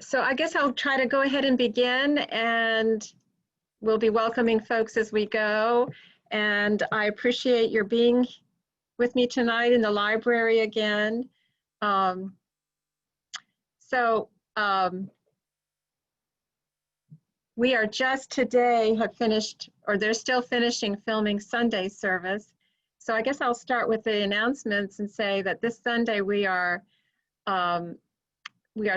So I guess I'll try to go ahead and begin, and we'll be welcoming folks as we go. And I appreciate your being with me tonight in the library again. We are just today have finished, or they're still finishing filming Sunday service. So I guess I'll start with the announcements and say that this Sunday we are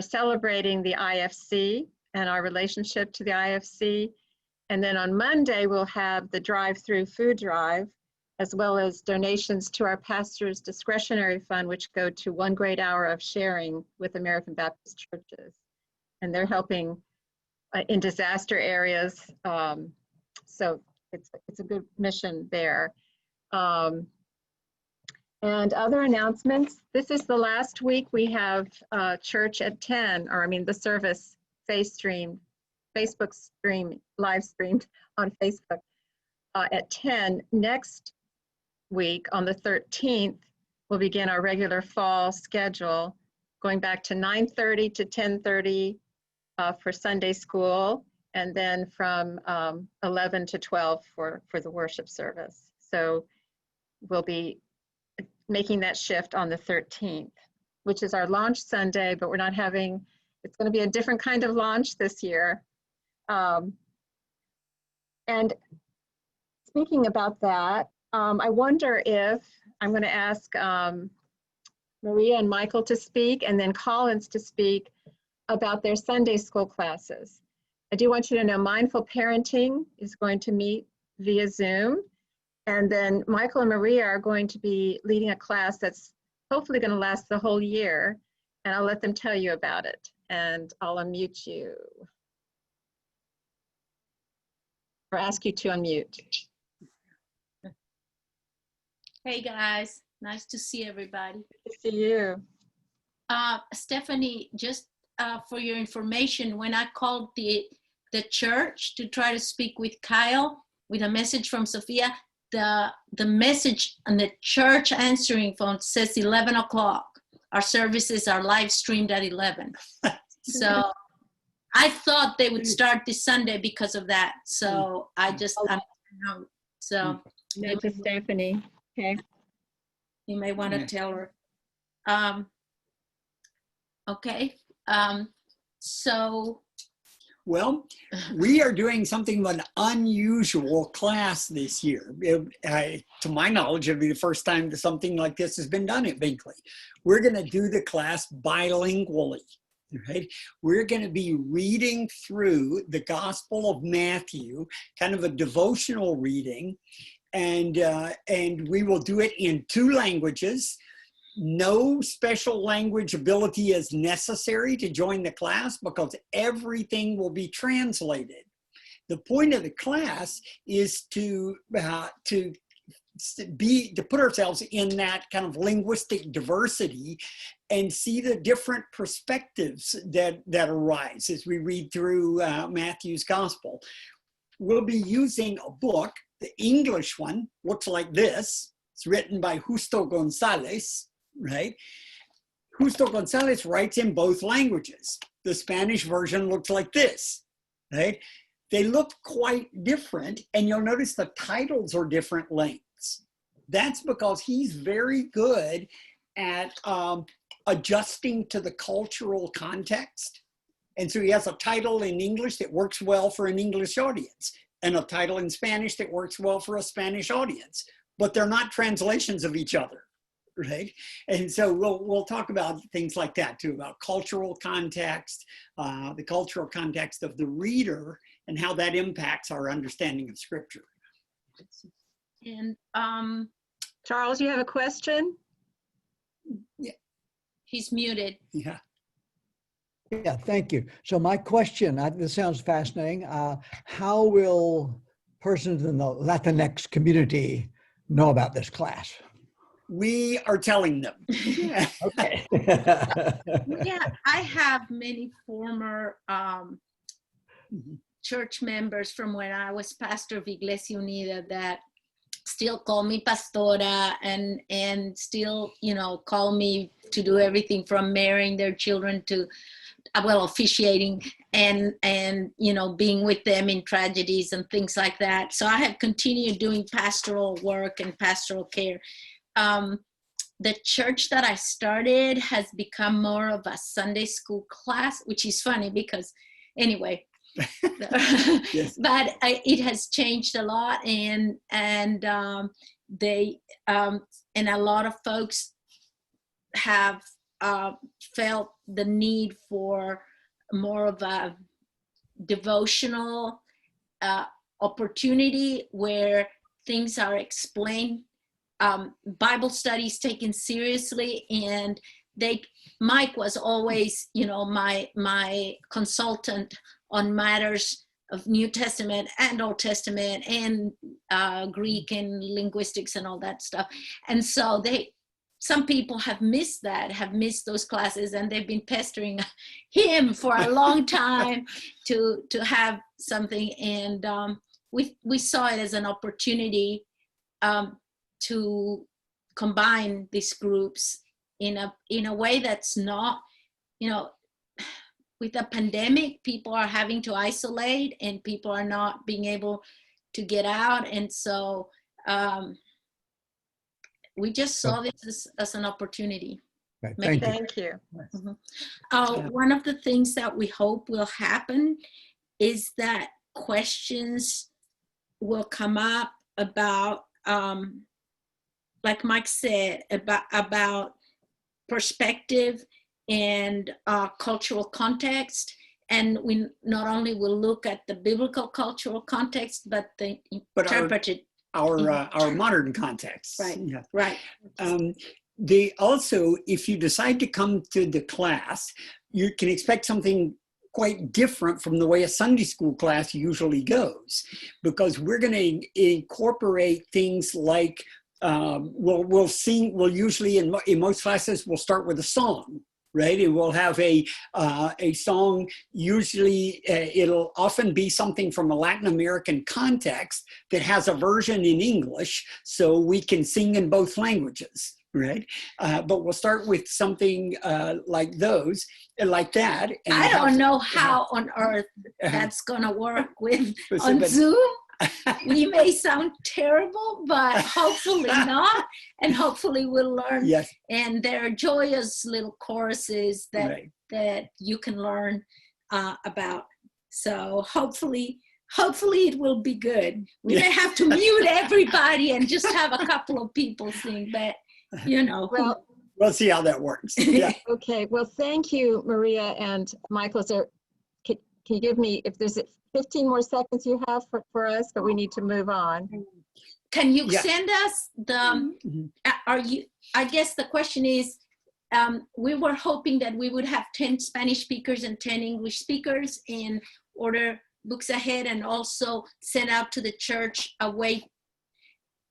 celebrating the IFC and our relationship to the IFC. And then on Monday, we'll have the drive-through food drive, as well as donations to our pastor's discretionary fund, which go to 1 Great Hour of Sharing with American Baptist Churches. And they're helping in disaster areas. So it's a good mission there. And other announcements, this is the last week we have church at 10, or I mean the service Facebook stream, live streamed on Facebook at 10. Next week on the 13th, we'll begin our regular fall schedule, going back to 9:30 to 10:30 for Sunday school, and then from 11 to 12 for the worship service. So we'll be making that shift on the 13th, which is our launch Sunday, but we're not having, it's going to be a different kind of launch this year. And speaking about that, I wonder if I'm going to ask Maria and Michael to speak, and then Collins to speak about their Sunday school classes. I do want you to know Mindful Parenting is going to meet via Zoom. And then Michael and Maria are going to be leading a class that's hopefully going to last the whole year. And I'll let them tell you about it. And I'll unmute you. Or ask you to unmute. Hey guys, nice to see everybody. Good to see you. Stephanie, just for your information, when I called the church to try to speak with Kyle with a message from Sophia, the message on the church answering phone says 11 o'clock. Our services are live streamed at 11. So I thought they would start this Sunday because of that. So I so Note to Stephanie. Okay. You may want to tell her. Okay. So. Well, we are doing something of an unusual class this year. To my knowledge, it'll be the first time that something like this has been done at Binkley. We're going to do the class bilingually. Right? We're going to be reading through the Gospel of Matthew, kind of a devotional reading, and we will do it in 2 languages. No special language ability is necessary to join the class because everything will be translated. The point of the class is to put ourselves in that kind of linguistic diversity and see the different perspectives that arise as we read through Matthew's Gospel. We'll be using a book. The English one looks like this. It's written by Justo Gonzalez. Right? Justo Gonzalez writes in both languages. The Spanish version looks like this, right? They look quite different, and you'll notice the titles are different lengths. That's because he's very good at adjusting to the cultural context. And so he has a title in English that works well for an English audience, and a title in Spanish that works well for a Spanish audience, but they're not translations of each other. Right, and so we'll talk about things like that too, about cultural context, the cultural context of the reader, and how that impacts our understanding of Scripture. And Charles, you have a question? Yeah, he's muted. Yeah. Yeah, thank you. So my question, this sounds fascinating. How will persons in the Latinx community know about this class? We are telling them. Okay. Yeah, I have many former church members from when I was pastor of Iglesia Unida that still call me pastora and still, you know, call me to do everything from marrying their children to well, officiating and you know, being with them in tragedies and things like that. So I have continued doing pastoral work and pastoral care. The church that I started has become more of a Sunday school class, which is funny because anyway, Yes. but it has changed a lot, and they and a lot of folks have felt the need for more of a devotional opportunity where things are explained, Bible studies taken seriously, and Mike was always, you know, my consultant on matters of New Testament and Old Testament and Greek and linguistics and all that stuff. And so some people have missed those classes, and they've been pestering him for a long time to have something. And we saw it as an opportunity to combine these groups in a way that's not, you know, with the pandemic, people are having to isolate and people are not being able to get out. And so we just saw this as an opportunity. Right, thank you. Thank you. One of the things that we hope will happen is that questions will come up about, like Mike said, about perspective and cultural context. And we not only will look at the biblical cultural context, but the interpreted. Our modern context. Right, Yeah. right. They also, if you decide to come to the class, you can expect something quite different from the way a Sunday school class usually goes, because we're going to incorporate things like we'll usually in most classes we'll start with a song, right? And we'll have a song. Usually it'll often be something from a Latin American context that has a version in English, so we can sing in both languages, right? But we'll start with something like that. And I don't know how on earth that's gonna work on but, Zoom. We may sound terrible, but hopefully not. And hopefully we'll learn. Yes. And there are joyous little choruses that you can learn about. So hopefully it will be good. We may have to mute everybody and just have a couple of people sing, but you know. Well, we'll see how that works. Yeah. okay. Well, thank you, Maria and Michael. Can you give me, if there's 15 more seconds you have for us, but we need to move on. Can you send us the, I guess the question is, we were hoping that we would have 10 Spanish speakers and 10 English speakers, and order books ahead, and also send out to the church a way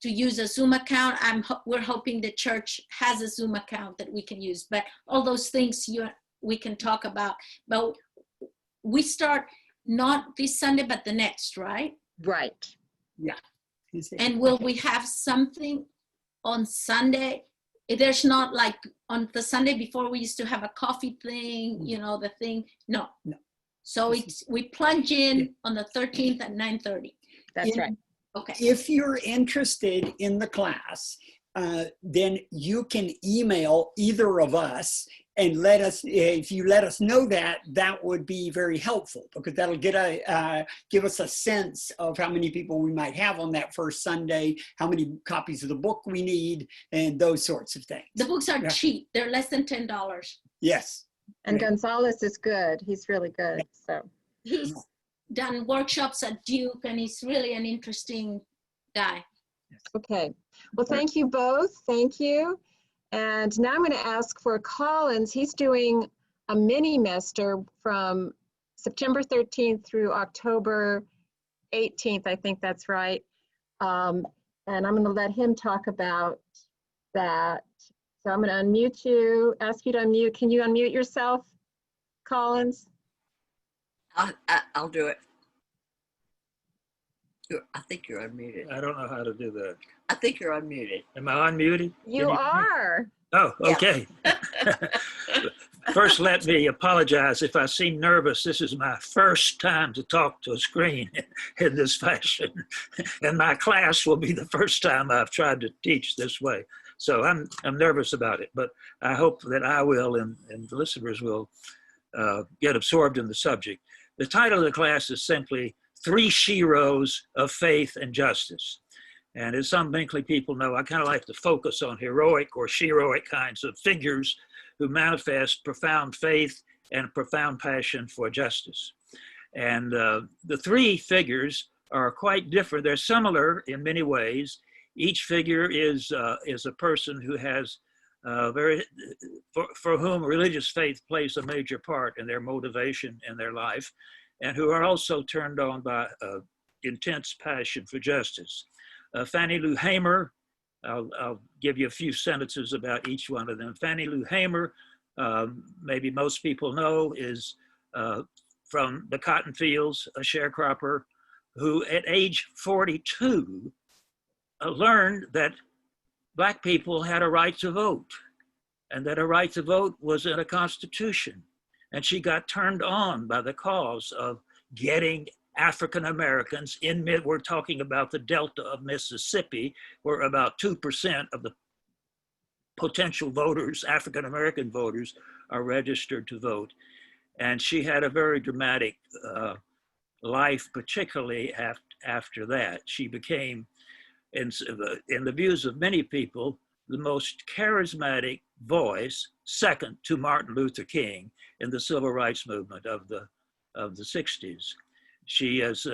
to use a Zoom account. We're hoping the church has a Zoom account that we can use, but all those things we can talk about. But we start not this Sunday, but the next, right? Right. Yeah. And will we have something on Sunday? There's not like on the Sunday before we used to have a coffee thing, you know, the thing. No. So we plunge in on the 13th at 9:30. That's right. Okay. If you're interested in the class, then you can email either of us and if you let us know that would be very helpful, because that'll give us a sense of how many people we might have on that first Sunday, how many copies of the book we need, and those sorts of things. The books are cheap. They're less than $10. Yes. And Gonzalez is good. He's really good. So he's done workshops at Duke, and he's really an interesting guy. okay. Well, thank you both. Thank you. And now I'm going to ask for Collins. He's doing a mini-mester from September 13th through October 18th. I think that's right. And I'm going to let him talk about that. So I'm going to unmute you, ask you to unmute. Can you unmute yourself, Collins? I'll do it. I think you're unmuted. I don't know how to do that. I think you're unmuted. Am I unmuted? You are. Oh, okay. First, let me apologize if I seem nervous. This is my first time to talk to a screen in this fashion. And my class will be the first time I've tried to teach this way. So I'm nervous about it, but I hope that I will and the listeners will get absorbed in the subject. The title of the class is simply Three Sheroes of Faith and Justice. And as some Binkley people know, I kind of like to focus on heroic or sheroic kinds of figures who manifest profound faith and profound passion for justice. And the three figures are quite different. They're similar in many ways. Each figure is a person who has for whom religious faith plays a major part in their motivation in their life, and who are also turned on by intense passion for justice. Fannie Lou Hamer, I'll give you a few sentences about each one of them. Fannie Lou Hamer, maybe most people know, is from the cotton fields, a sharecropper who at age 42 learned that Black people had a right to vote and that a right to vote was in a constitution. And she got turned on by the cause of getting African Americans we're talking about the Delta of Mississippi, where about 2% of the potential voters, African American voters, are registered to vote. And she had a very dramatic life, particularly after that. She became, in the views of many people, the most charismatic voice, second to Martin Luther King, in the civil rights movement of the 60s. She is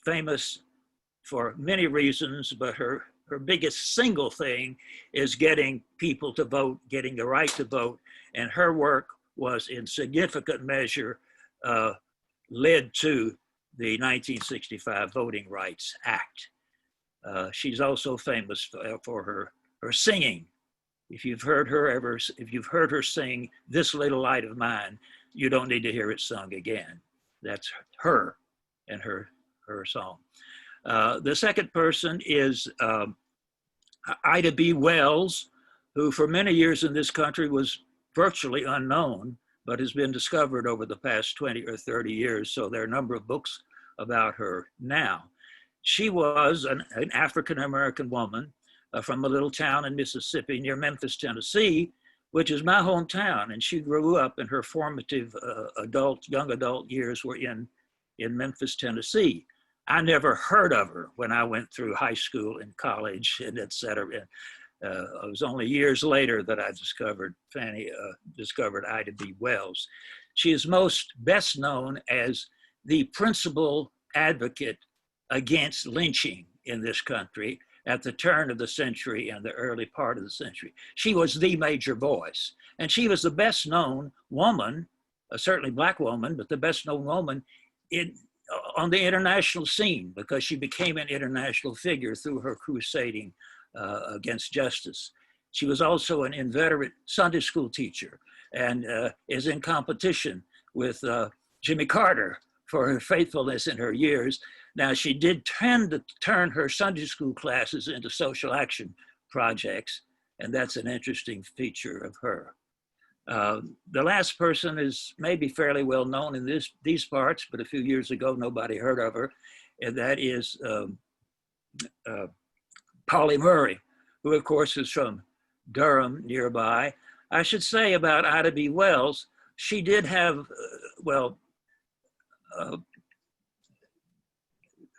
famous for many reasons, but her biggest single thing is getting people to vote, getting the right to vote. And her work was in significant measure led to the 1965 Voting Rights Act. She's also famous for her singing. If you've heard her sing "This Little Light of Mine," you don't need to hear it sung again. That's her and her song. The second person is Ida B. Wells, who for many years in this country was virtually unknown, but has been discovered over the past 20 or 30 years. So there are a number of books about her now. She was an African-American woman from a little town in Mississippi near Memphis, Tennessee, which is my hometown. And she grew up, in her formative young adult years were in Memphis, Tennessee. I never heard of her when I went through high school and college and et cetera. It was only years later that I discovered Ida B. Wells. She is best known as the principal advocate against lynching in this country at the turn of the century and the early part of the century. She was the major voice, and she was the best known woman, certainly Black woman, but the best known woman on the international scene, because she became an international figure through her crusading against justice. She was also an inveterate Sunday school teacher and is in competition with Jimmy Carter for her faithfulness in her years. Now, she did tend to turn her Sunday school classes into social action projects, and that's an interesting feature of her. The last person is maybe fairly well known in these parts, but a few years ago, nobody heard of her, and that is Pauli Murray, who of course is from Durham nearby. I should say about Ida B. Wells, she did have,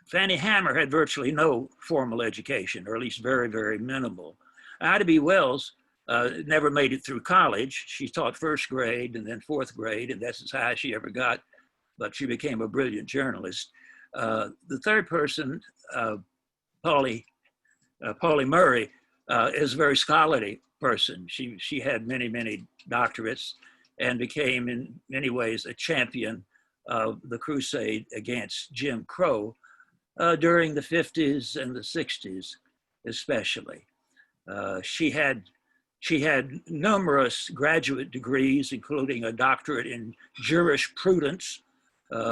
Fannie Hammer had virtually no formal education, or at least very, very minimal. Ida B. Wells never made it through college. She taught first grade and then fourth grade, and that's as high as she ever got, but she became a brilliant journalist. The third person, Pauli Murray, is a very scholarly person. She had many, many doctorates and became in many ways a champion of the crusade against Jim Crow during the 50s and the 60s, especially. She had numerous graduate degrees, including a doctorate in jurisprudence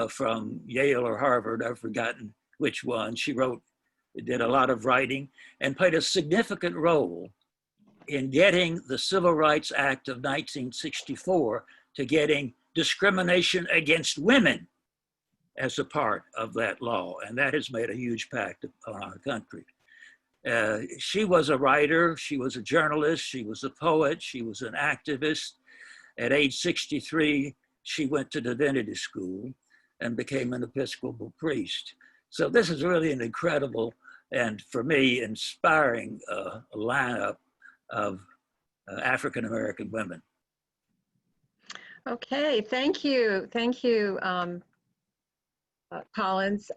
from Yale or Harvard, I've forgotten which one. She did a lot of writing and played a significant role in getting the Civil Rights Act of 1964 to getting discrimination against women as a part of that law. And that has made a huge impact on our country. She was a writer, she was a journalist, she was a poet, she was an activist. At age 63, she went to divinity school and became an Episcopal priest. So this is really an incredible and, for me, inspiring lineup of African-American women. Okay, thank you. Thank you, Collins.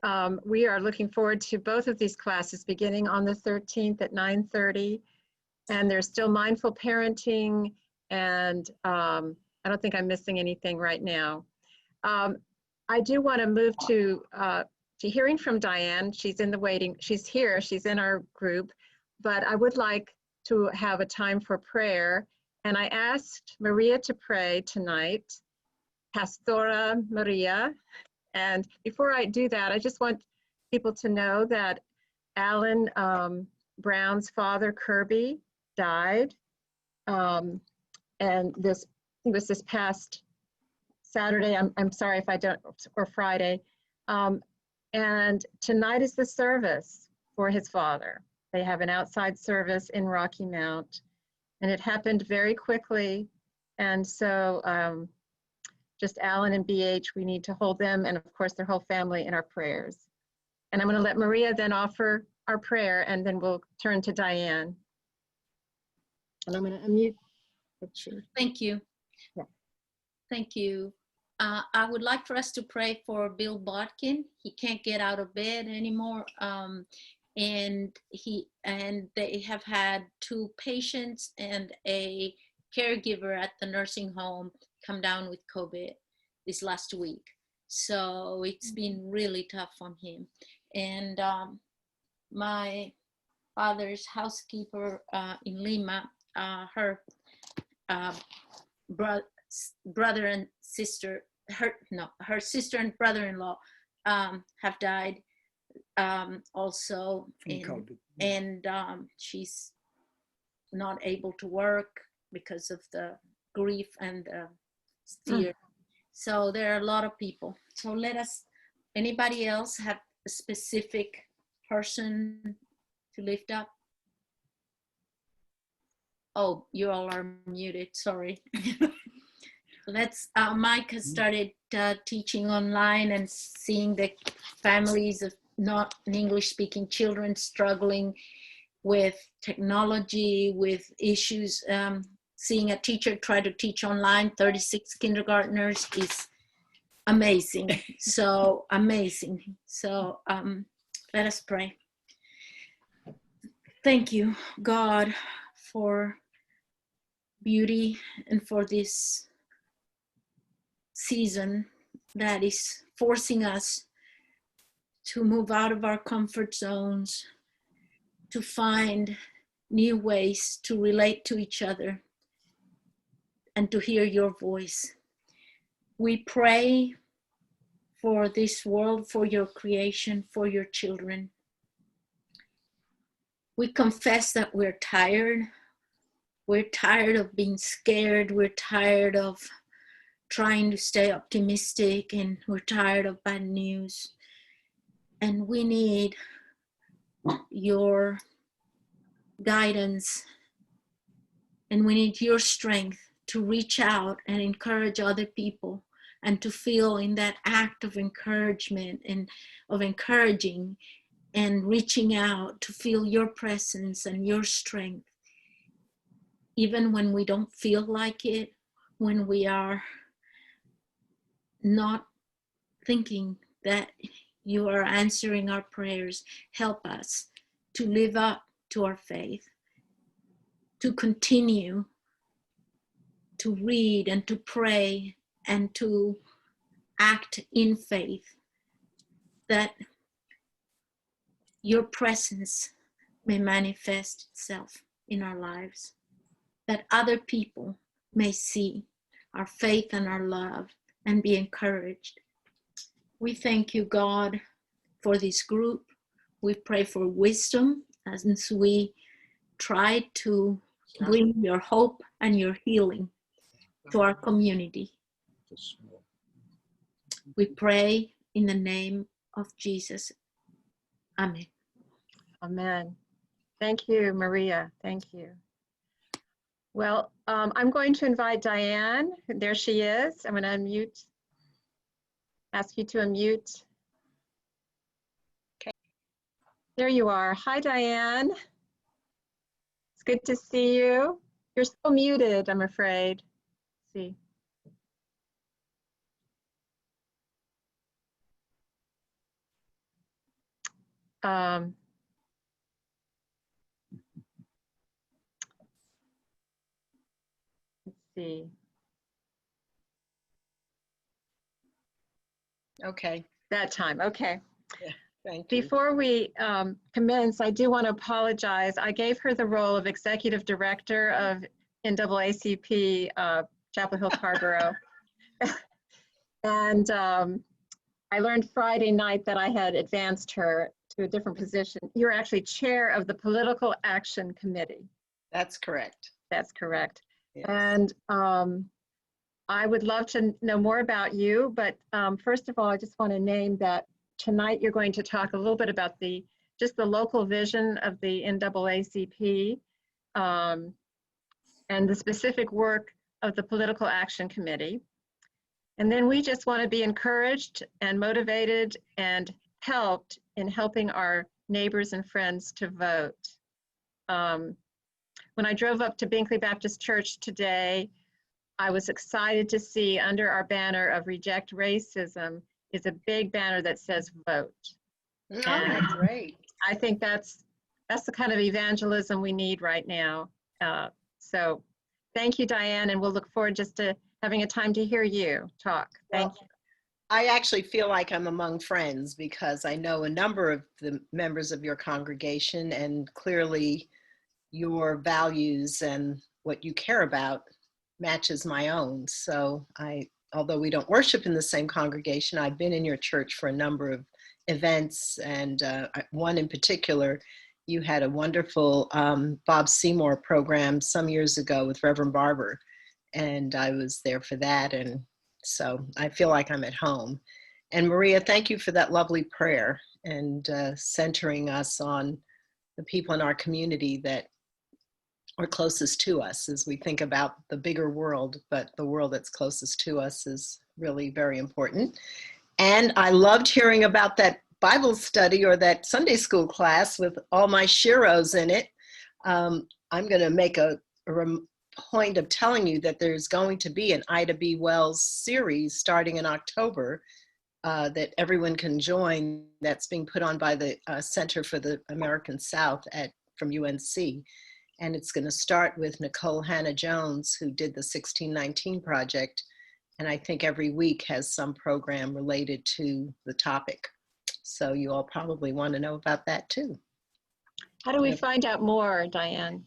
We are looking forward to both of these classes beginning on the 13th at 9:30. And there's still mindful parenting, and I don't think I'm missing anything right now. I do want to move to hearing from Diane. She's in the waiting, she's here, she's in our group, but I would like to have a time for prayer. And I asked Maria to pray tonight, Pastora Maria. And before I do that, I just want people to know that Alan Brown's father, Kirby, died. And it was this past Saturday. I'm sorry if I don't, or Friday. And tonight is the service for his father. They have an outside service in Rocky Mount, and it happened very quickly. And so just Alan and BH, we need to hold them, and of course their whole family, in our prayers. And I'm going to let Maria then offer our prayer, and then we'll turn to Diane. And I'm going to unmute. Thank you. Yeah. Thank you. I would like for us to pray for Bill Botkin. He can't get out of bed anymore. And they have had 2 patients and a caregiver at the nursing home come down with COVID this last week. So it's been really tough on him. And my father's housekeeper in Lima, her brother and sister, her sister and brother-in-law have died also, and she's not able to work because of the grief and fear. So there are a lot of people. So let us, anybody else have a specific person to lift up? Oh, you all are muted, sorry. Mike has started teaching online and seeing the families of not English speaking children struggling with technology, with issues. Seeing a teacher try to teach online 36 kindergartners is amazing. So amazing. So let us pray. Thank you, God, for beauty and for this season that is forcing us to move out of our comfort zones, to find new ways to relate to each other and to hear your voice. We pray for this world, for your creation, for your children. We confess that we're tired. We're tired of being scared. We're tired of trying to stay optimistic, and we're tired of bad news. And we need your guidance, and we need your strength to reach out and encourage other people, and to feel in that act of encouragement and of encouraging and reaching out, to feel your presence and your strength, even when we don't feel like it, when we are not thinking that you are answering our prayers. Help us to live up to our faith, to continue to read and to pray and to act in faith, that your presence may manifest itself in our lives, that other people may see our faith and our love and be encouraged. We thank you, God, for this group. We pray for wisdom as we try to bring your hope and your healing to our community. We pray in the name of Jesus. Amen. Amen. Thank you, Maria. Thank you. Well, I'm going to invite Diane. There she is. I'm going to unmute. Ask you to unmute. Okay. There you are. Hi, Diane. It's good to see you. You're still muted, I'm afraid. Let's see. Let's see. Okay, That time, okay. thank you. Before we commence, I do want to apologize. I gave her the role of Executive Director of NAACP Chapel Hill Carrboro. And I learned Friday night that I had advanced her to a different position. You're actually Chair of the Political Action Committee. That's correct. That's correct. Yes. And I would love to know more about you, but first of all, I just want to name that tonight you're going to talk a little bit about just the local vision of the NAACP and the specific work of the Political Action Committee. And then we just want to be encouraged and motivated and helped in helping our neighbors and friends to vote. When I drove up to Binkley Baptist Church today, I was excited to see under our banner of Reject Racism is a big banner that says vote. Oh, great. I think that's the kind of evangelism we need right now. So thank you, Diane, and we'll look forward just to having a time to hear you talk. Thank you. I actually feel like I'm among friends because I know a number of the members of your congregation, and clearly your values and what you care about matches my own. So although we don't worship in the same congregation, I've been in your church for a number of events, and one in particular, you had a wonderful Bob Seymour program some years ago with Reverend Barber, and I was there for that, and so I feel like I'm at home. And Maria, thank you for that lovely prayer and centering us on the people in our community that are closest to us as we think about the bigger world, but the world that's closest to us is really very important. And I loved hearing about that Bible study or that Sunday school class with all my sheroes in it. I'm going to make a point of telling you that there's going to be an Ida B. Wells series starting in October that everyone can join, that's being put on by the Center for the American South from UNC. And it's going to start with Nicole Hannah-Jones, who did the 1619 Project, and I think every week has some program related to the topic. So you all probably want to know about that too. How do we find out more, Diane?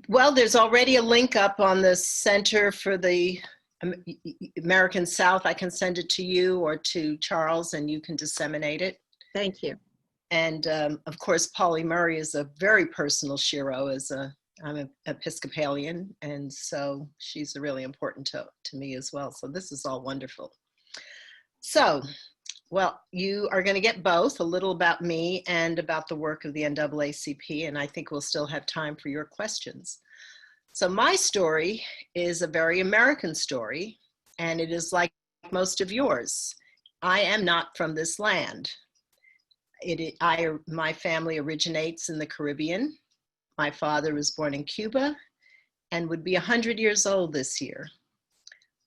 Well, there's already a link up on the Center for the American South. I can send it to you or to Charles and you can disseminate it. Thank you. And of course, Polly Murray is a very personal shero. I'm an Episcopalian, and so she's really important to me as well. So this is all wonderful. So, well, you are going to get both, a little about me and about the work of the NAACP, and I think we'll still have time for your questions. So my story is a very American story, and it is like most of yours. I am not from this land. My family originates in the Caribbean. My father was born in Cuba and would be 100 years old this year.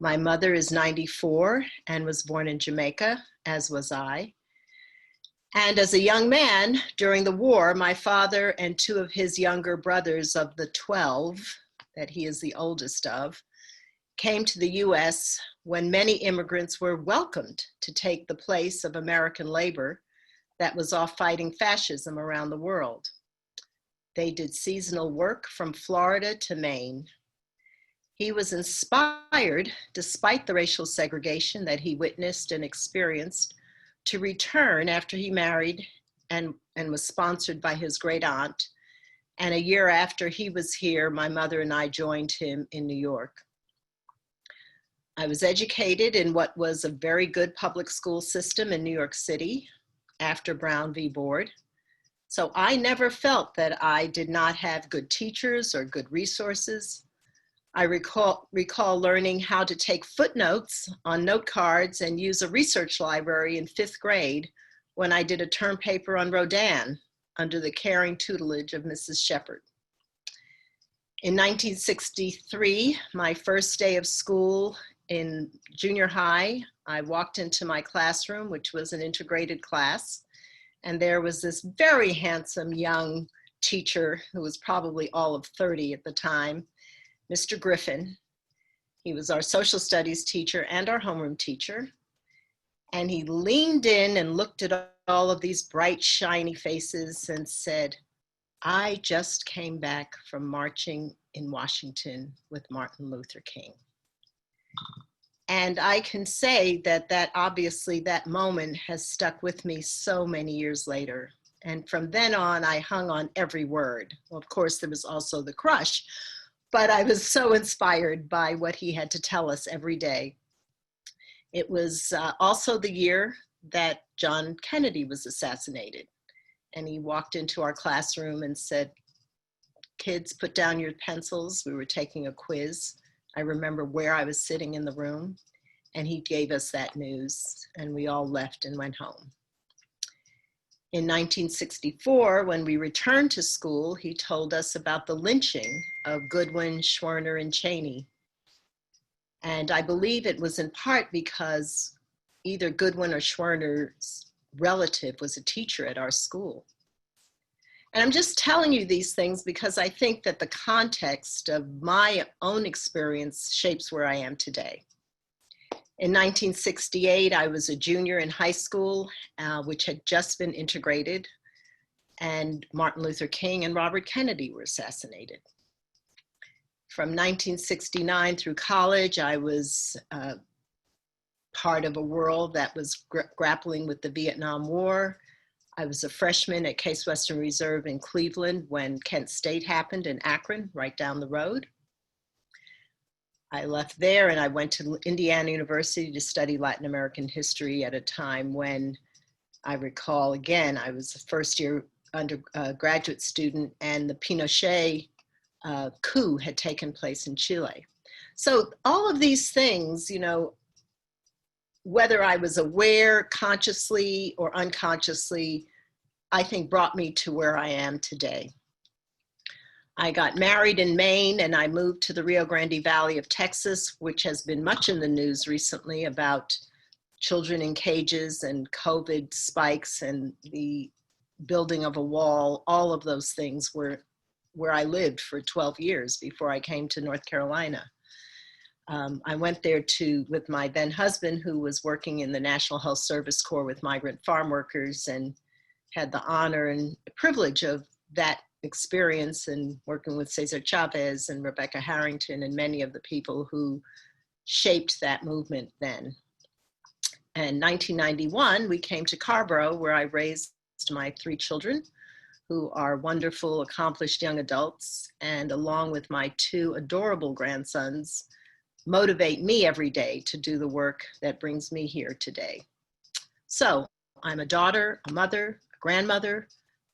My mother is 94 and was born in Jamaica, as was I. And as a young man during the war, my father and two of his younger brothers of the 12, that he is the oldest of, came to the US when many immigrants were welcomed to take the place of American labor that was off fighting fascism around the world. They did seasonal work from Florida to Maine. He was inspired, despite the racial segregation that he witnessed and experienced, to return after he married and was sponsored by his great aunt, And a year after he was here, my mother and I joined him in New York. I was educated in what was a very good public school system in New York City after Brown v. Board. So I never felt that I did not have good teachers or good resources. I recall learning how to take footnotes on note cards and use a research library in 5th grade when I did a term paper on Rodin under the caring tutelage of Mrs. Shepard. In 1963, my first day of school in junior high, I walked into my classroom, which was an integrated class, and there was this very handsome young teacher who was probably all of 30 at the time, Mr. Griffin. He was our social studies teacher and our homeroom teacher. And he leaned in and looked at all of these bright, shiny faces and said, "I just came back from marching in Washington with Martin Luther King." And I can say that obviously that moment has stuck with me so many years later. And from then on, I hung on every word. Well, of course, there was also the crush, but I was so inspired by what he had to tell us every day. It was also the year that John Kennedy was assassinated. And he walked into our classroom and said, "Kids, put down your pencils." We were taking a quiz. I remember where I was sitting in the room, and he gave us that news, and we all left and went home. In 1964, when we returned to school, he told us about the lynching of Goodwin, Schwerner, and Cheney. And I believe it was in part because either Goodwin or Schwerner's relative was a teacher at our school. And I'm just telling you these things because I think that the context of my own experience shapes where I am today. In 1968, I was a junior in high school, which had just been integrated, and Martin Luther King and Robert Kennedy were assassinated. From 1969 through college, I was part of a world that was grappling with the Vietnam War. I was a freshman at Case Western Reserve in Cleveland when Kent State happened in Akron, right down the road. I left there and I went to Indiana University to study Latin American history at a time when I recall, again, I was a first-year undergraduate student and the Pinochet coup had taken place in Chile. So all of these things, you know, whether I was aware consciously or unconsciously, I think brought me to where I am today. I got married in Maine and I moved to the Rio Grande Valley of Texas, which has been much in the news recently about children in cages and COVID spikes and the building of a wall. All of those things were where I lived for 12 years before I came to North Carolina. I went there with my then husband, who was working in the National Health Service Corps with migrant farm workers, and had the honor and privilege of that experience and working with Cesar Chavez and Rebecca Harrington and many of the people who shaped that movement then. In 1991, we came to Carrboro, where I raised my 3 children, who are wonderful, accomplished young adults, and along with my 2 adorable grandsons, motivate me every day to do the work that brings me here today. So I'm a daughter, a mother, a grandmother,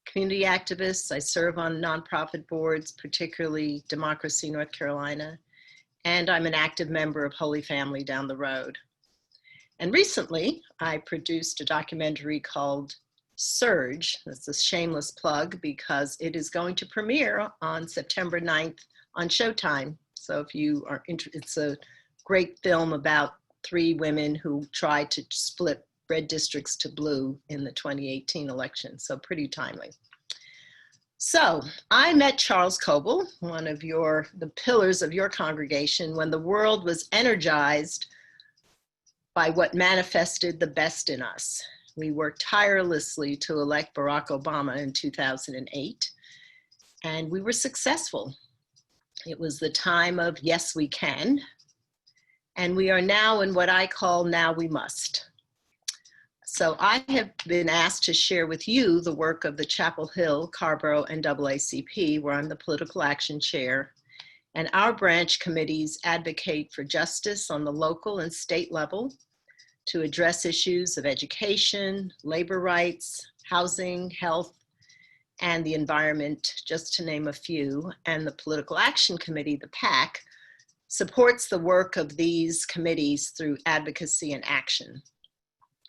community activist. I serve on nonprofit boards, particularly Democracy North Carolina, and I'm an active member of Holy Family down the road. And recently, I produced a documentary called Surge. That's a shameless plug because it is going to premiere on September 9th on Showtime. So if you are interested, it's a great film about 3 women who tried to split red districts to blue in the 2018 election. So pretty timely. So I met Charles Coble, one of the pillars of your congregation, when the world was energized by what manifested the best in us. We worked tirelessly to elect Barack Obama in 2008, and we were successful. It was the time of yes, we can, and we are now in what I call now we must. So I have been asked to share with you the work of the Chapel Hill, Carrboro, and NAACP, where I'm the political action chair. And our branch committees advocate for justice on the local and state level to address issues of education, labor rights, housing, health, and the environment, just to name a few. And the Political Action Committee, the PAC, supports the work of these committees through advocacy and action.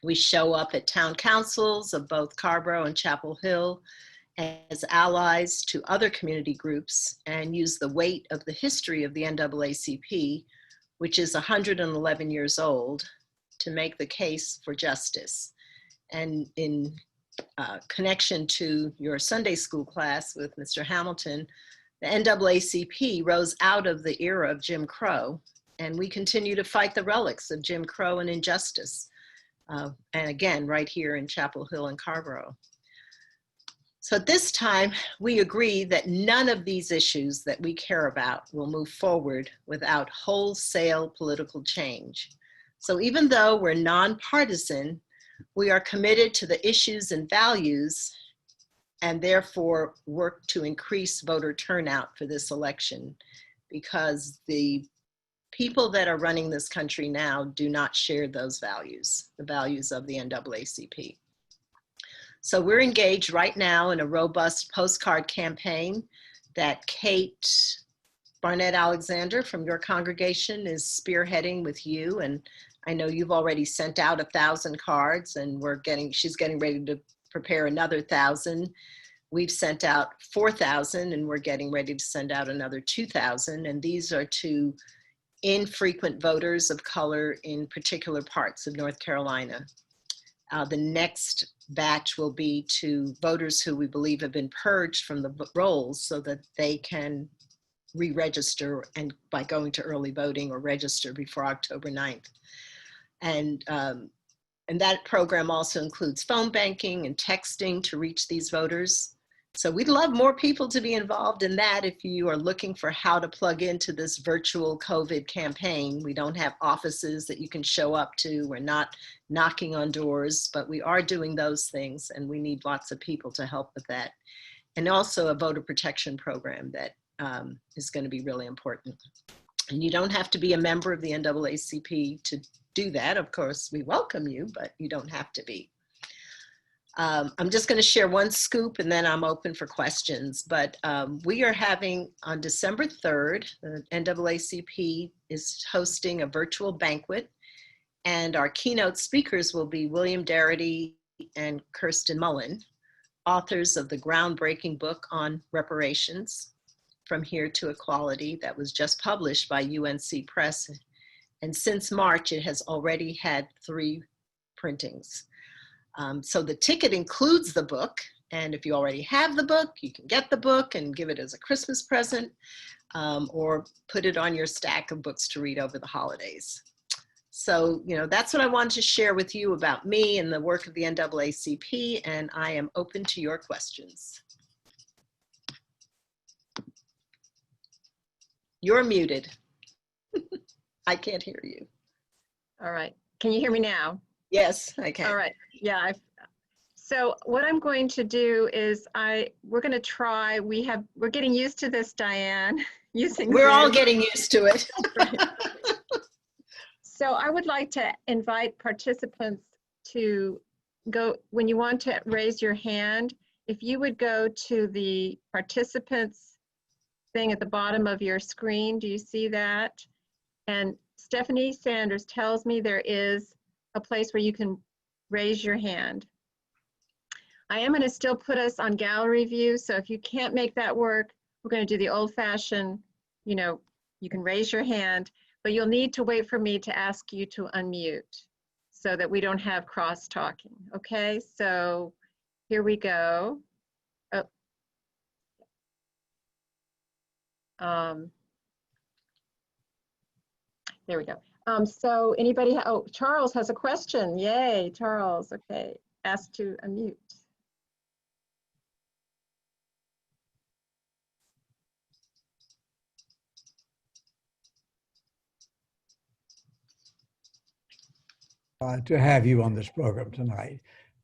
We show up at town councils of both Carrboro and Chapel Hill as allies to other community groups and use the weight of the history of the NAACP, which is 111 years old, to make the case for justice. And in connection to your Sunday school class with Mr. Hamilton, the NAACP rose out of the era of Jim Crow, and we continue to fight the relics of Jim Crow and injustice. And again, right here in Chapel Hill and Carrboro. So at this time, we agree that none of these issues that we care about will move forward without wholesale political change. So even though we're nonpartisan, we are committed to the issues and values and therefore work to increase voter turnout for this election, because the people that are running this country now do not share those values, the values of the NAACP. So we're engaged right now in a robust postcard campaign that Kate Barnett Alexander from your congregation is spearheading with you. And I know you've already sent out 1,000 cards, and she's getting ready to prepare another 1,000. We've sent out 4,000, and we're getting ready to send out another 2,000. And these are to infrequent voters of color in particular parts of North Carolina. The next batch will be to voters who we believe have been purged from the rolls so that they can re-register and by going to early voting or register before October 9th. And that program also includes phone banking and texting to reach these voters. So we'd love more people to be involved in that. If you are looking for how to plug into this virtual COVID campaign, we don't have offices that you can show up to. We're not knocking on doors, but we are doing those things, and we need lots of people to help with that. And also a voter protection program that is going to be really important. And you don't have to be a member of the NAACP to do that. Of course, we welcome you, but you don't have to be. I'm just going to share one scoop and then I'm open for questions. But we are having on December 3rd, the NAACP is hosting a virtual banquet, and our keynote speakers will be William Darity and Kirsten Mullen, authors of the groundbreaking book on reparations, From Here to Equality, that was just published by UNC Press. And since March, it has already had 3 printings. So the ticket includes the book, and if you already have the book, you can get the book and give it as a Christmas present, or put it on your stack of books to read over the holidays. So, that's what I wanted to share with you about me and the work of the NAACP, and I am open to your questions. You're muted. I can't hear you. All right. Can you hear me now? Yes, I can. All right. Yeah. So what I'm going to do is we're going to try. We're getting used to this, Diane. We're all getting used to it. So I would like to invite participants to go, when you want to raise your hand, if you would go to the participants thing at the bottom of your screen. Do you see that? And Stephanie Sanders tells me there is a place where you can raise your hand. I am going to still put us on gallery view, so if you can't make that work, we're going to do the old-fashioned, you can raise your hand, but you'll need to wait for me to ask you to unmute so that we don't have cross-talking, okay? So here we go. There we go. So anybody, Charles has a question. Yay, Charles, okay. Asked to unmute. to have you on this program tonight.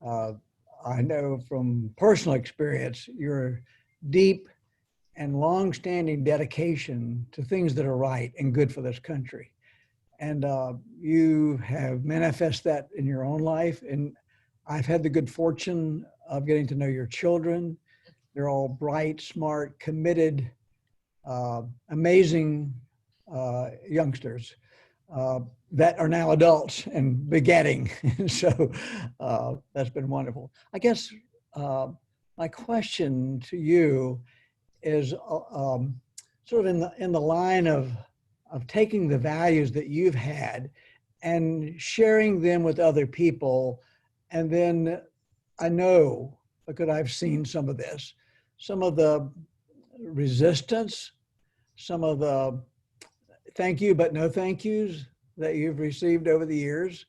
I know from personal experience your deep and long-standing dedication to things that are right and good for this country. And you have manifested that in your own life. And I've had the good fortune of getting to know your children. They're all bright, smart, committed, amazing youngsters that are now adults and begetting. So that's been wonderful. I guess my question to you is sort of in the line of taking the values that you've had and sharing them with other people. And then I know, because I've seen some of this, some of the resistance, some of the thank you, but no thank yous that you've received over the years,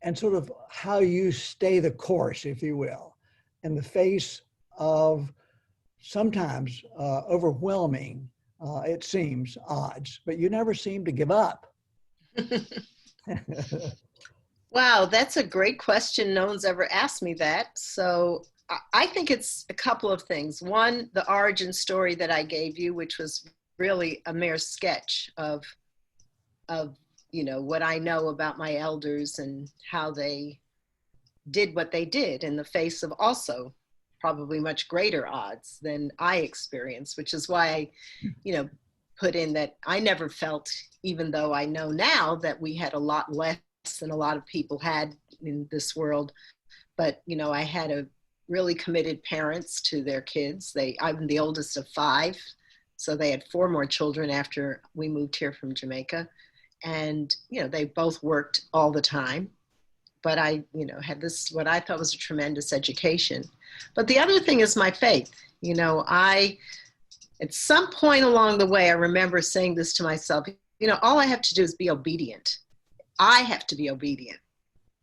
and sort of how you stay the course, if you will, in the face of sometimes overwhelming, it seems, odds, but you never seem to give up. Wow, that's a great question. No one's ever asked me that. So I think it's a couple of things. One, the origin story that I gave you, which was really a mere sketch of what I know about my elders and how they did what they did in the face of also probably much greater odds than I experienced, which is why I, put in that I never felt, even though I know now that we had a lot less than a lot of people had in this world. But, I had a really committed parents to their kids. I'm the oldest of 5. So they had 4 more children after we moved here from Jamaica. And, they both worked all the time. But I, had this, what I thought was a tremendous education. But the other thing is my faith. At some point along the way, I remember saying this to myself, all I have to do is be obedient. I have to be obedient.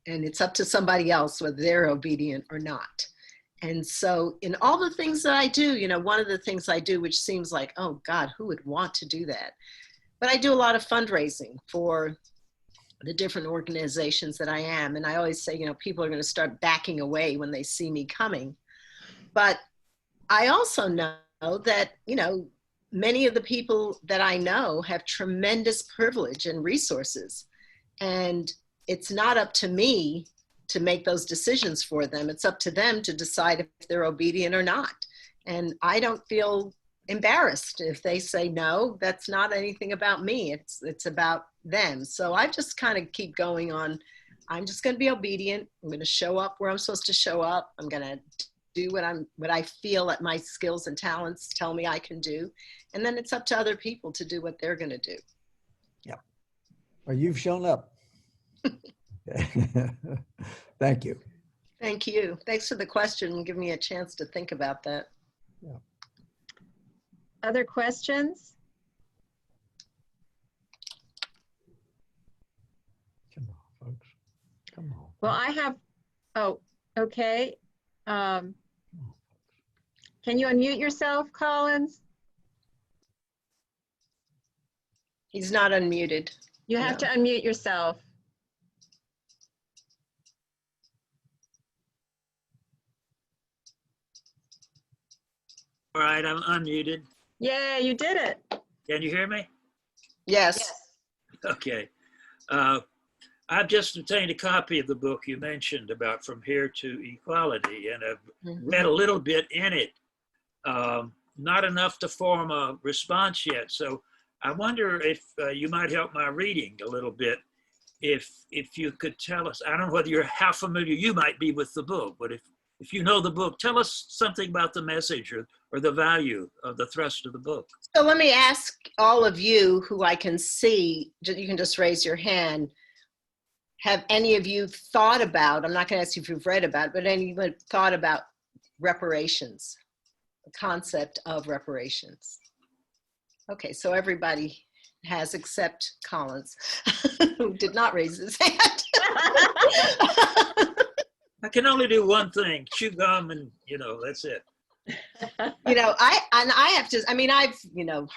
And it's up to somebody else whether they're obedient or not. And so in all the things that I do, one of the things I do, which seems like, oh God, who would want to do that? But I do a lot of fundraising for the different organizations that I am. And I always say, people are going to start backing away when they see me coming. But I also know that, many of the people that I know have tremendous privilege and resources. And it's not up to me to make those decisions for them. It's up to them to decide if they're obedient or not. And I don't feel embarrassed if they say no. That's not anything about me. It's about them. So I just kind of keep going on. I'm just going to be obedient. I'm going to show up where I'm supposed to show up. I'm going to do what I feel that my skills and talents tell me I can do. And then it's up to other people to do what they're going to do. Yeah. Well, you've shown up. Thank you. Thank you. Thanks for the question and give me a chance to think about that. Yeah. Other questions? Come on, folks. Come on. Well, I have, okay. Can you unmute yourself, Collins? He's not unmuted. You have to unmute yourself. All right, I'm unmuted. Yeah, you did it. Can you hear me? Yes. Okay. I've just obtained a copy of the book you mentioned about From Here to Equality, and I've read a little bit in it. Not enough to form a response yet. So I wonder if you might help my reading a little bit. If you could tell us, I don't know how familiar you might be with the book, but if you know the book, tell us something about the message or the value of the thrust of the book. So let me ask all of you who I can see, you can just raise your hand. Have any of you thought about, I'm not going to ask you if you've read about, but anyone thought about reparations, the concept of reparations? Okay, so everybody has except Collins, who did not raise his hand. I can only do one thing, chew gum, and that's it. I've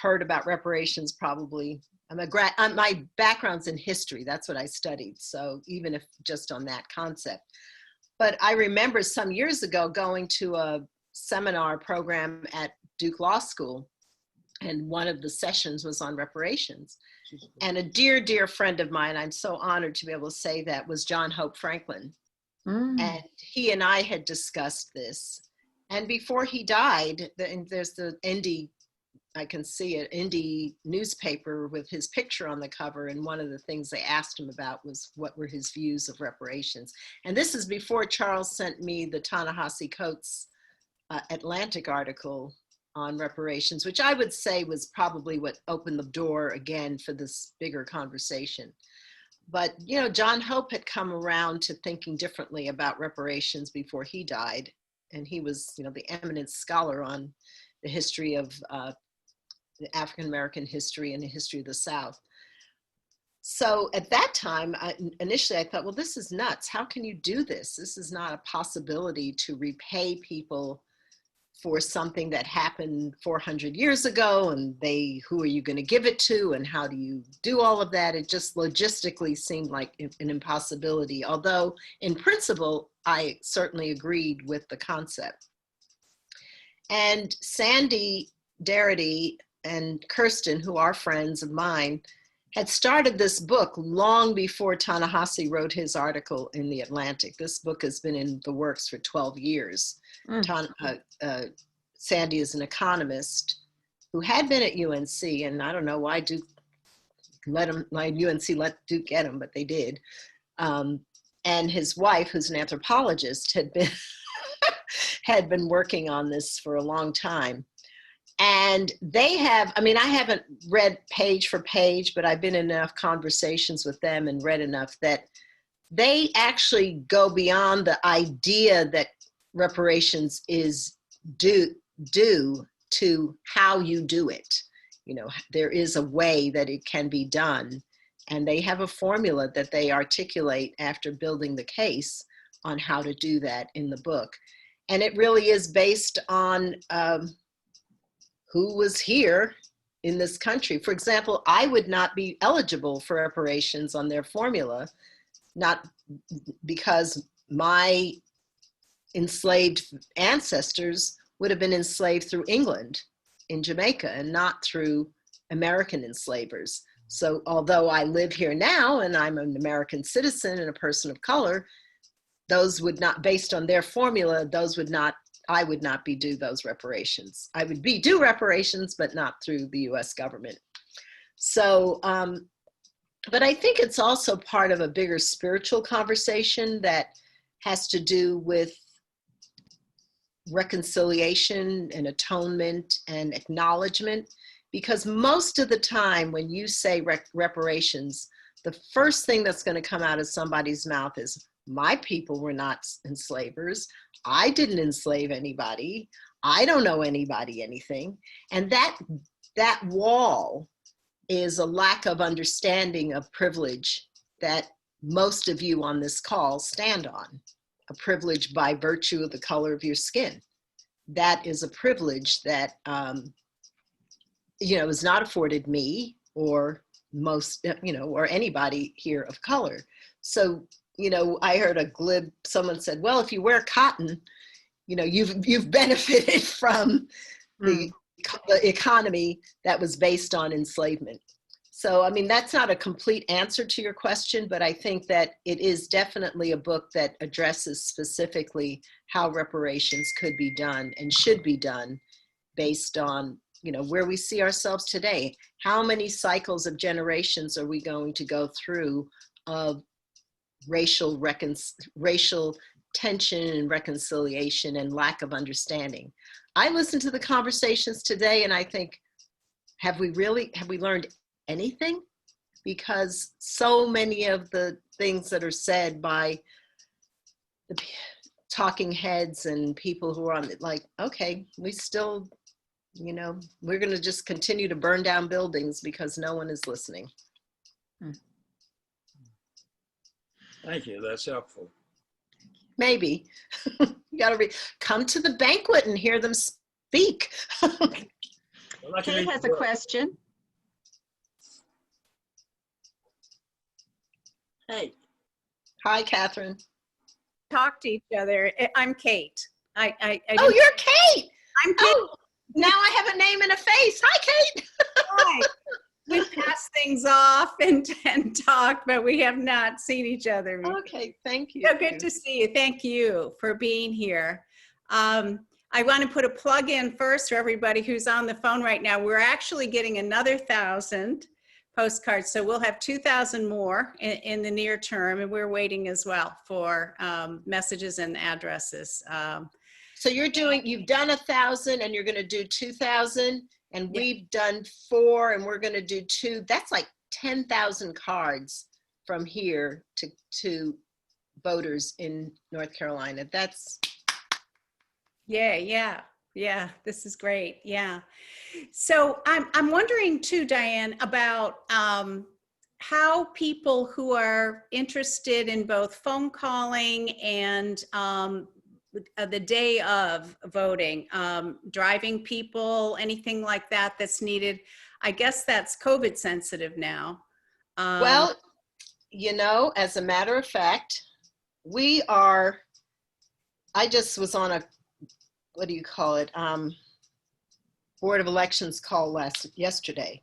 heard about reparations probably my background's in history. That's what I studied. So even if just on that concept. But I remember some years ago going to a seminar program at Duke Law School, and one of the sessions was on reparations. And a dear, dear friend of mine, I'm so honored to be able to say that, was John Hope Franklin. And he and I had discussed this. And before he died, there's the Indy, I can see it, Indy newspaper with his picture on the cover. And one of the things they asked him about was what were his views of reparations. And this is before Charles sent me the Ta-Nehisi Coates Atlantic article on reparations, which I would say was probably what opened the door again for this bigger conversation. But, you know, John Hope had come around to thinking differently about reparations before he died. And he was, you know, the eminent scholar on the history of the African-American history and the history of the South. So at that time, initially I thought, well, this is nuts. How can you do this? This is not a possibility to repay people for something that happened 400 years ago, and who are you going to give it to, and how do you do all of that? It just logistically seemed like an impossibility, although in principle, I certainly agreed with the concept. And Sandy Darity and Kirsten, who are friends of mine, had started this book long before Ta-Nehisi wrote his article in the Atlantic. This book has been in the works for 12 years. Sandy is an economist who had been at UNC, and I don't know why UNC let Duke get him, but they did. And his wife, who's an anthropologist, had been had been working on this for a long time. And they have, I mean, I haven't read page for page, but I've been in enough conversations with them and read enough that they actually go beyond the idea that reparations is due to how you do it. You know, there is a way that it can be done. And they have a formula that they articulate after building the case on how to do that in the book. And it really is based on who was here in this country. For example, I would not be eligible for reparations on their formula, not because my enslaved ancestors would have been enslaved through England in Jamaica and not through American enslavers. So although I live here now and I'm an American citizen and a person of color, those would not, based on their formula, those would not, I would not be due those reparations. I would be due reparations, but not through the US government. So, but I think it's also part of a bigger spiritual conversation that has to do with reconciliation and atonement and acknowledgement, because most of the time when you say reparations, the first thing that's going to come out of somebody's mouth is, my people were not enslavers. I didn't enslave anybody. I don't owe anybody anything. And that wall is a lack of understanding of privilege that most of you on this call stand on. A privilege by virtue of the color of your skin. That is a privilege that, you know, is not afforded me or most, you know, or anybody here of color. So, you know, I heard a glib, someone said, well, if you wear cotton, you know, you've benefited from the economy that was based on enslavement. So, I mean, that's not a complete answer to your question, but I think that it is definitely a book that addresses specifically how reparations could be done and should be done based on, you know, where we see ourselves today. How many cycles of generations are we going to go through of racial tension and reconciliation and lack of understanding? I listen to the conversations today and I think, have we learned anything? Because so many of the things that are said by the talking heads and people who are on it, like, okay, we still, you know, we're going to just continue to burn down buildings because no one is listening. Thank you. That's helpful. Maybe. You got to come to the banquet and hear them speak. Kate has a question. Hey, Hi, Catherine. Talk to each other. I'm Kate. I Oh, didn't- you're Kate. I'm Kate. Oh, now I have a name and a face. Hi, Kate. Hi. We pass things off and talk, but we have not seen each other before. Okay, thank you. So good to see you. Thank you for being here. I want to put a plug in first for everybody who's on the phone right now. We're actually getting another 1,000 postcards, so we'll have 2,000 more in the near term, and we're waiting as well for messages and addresses. So you've done 1,000 and you're going to do 2,000, and Yeah. we've done 4 and we're going to do 2. That's like 10,000 cards from here to voters in North Carolina. That's Yeah. This is great. Yeah. So I'm wondering too, Diane, about how people who are interested in both phone calling and the day of voting, driving people, anything like that that's needed. I guess that's COVID sensitive now. well, as a matter of fact, I just was on a, what do you call it? Board of Elections call yesterday,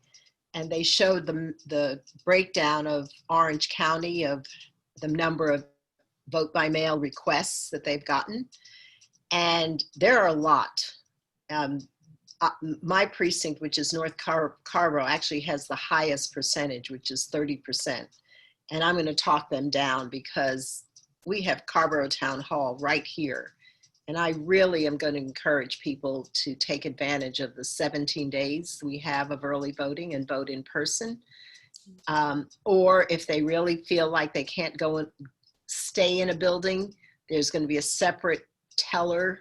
and they showed the breakdown of Orange County of the number of vote by mail requests that they've gotten. And there are a lot. My precinct, which is North Carrboro, actually has the highest percentage, which is 30%. And I'm going to talk them down because we have Carrboro Town Hall right here. And I really am going to encourage people to take advantage of the 17 days we have of early voting and vote in person. Or if they really feel like they can't go and stay in a building, there's going to be a separate teller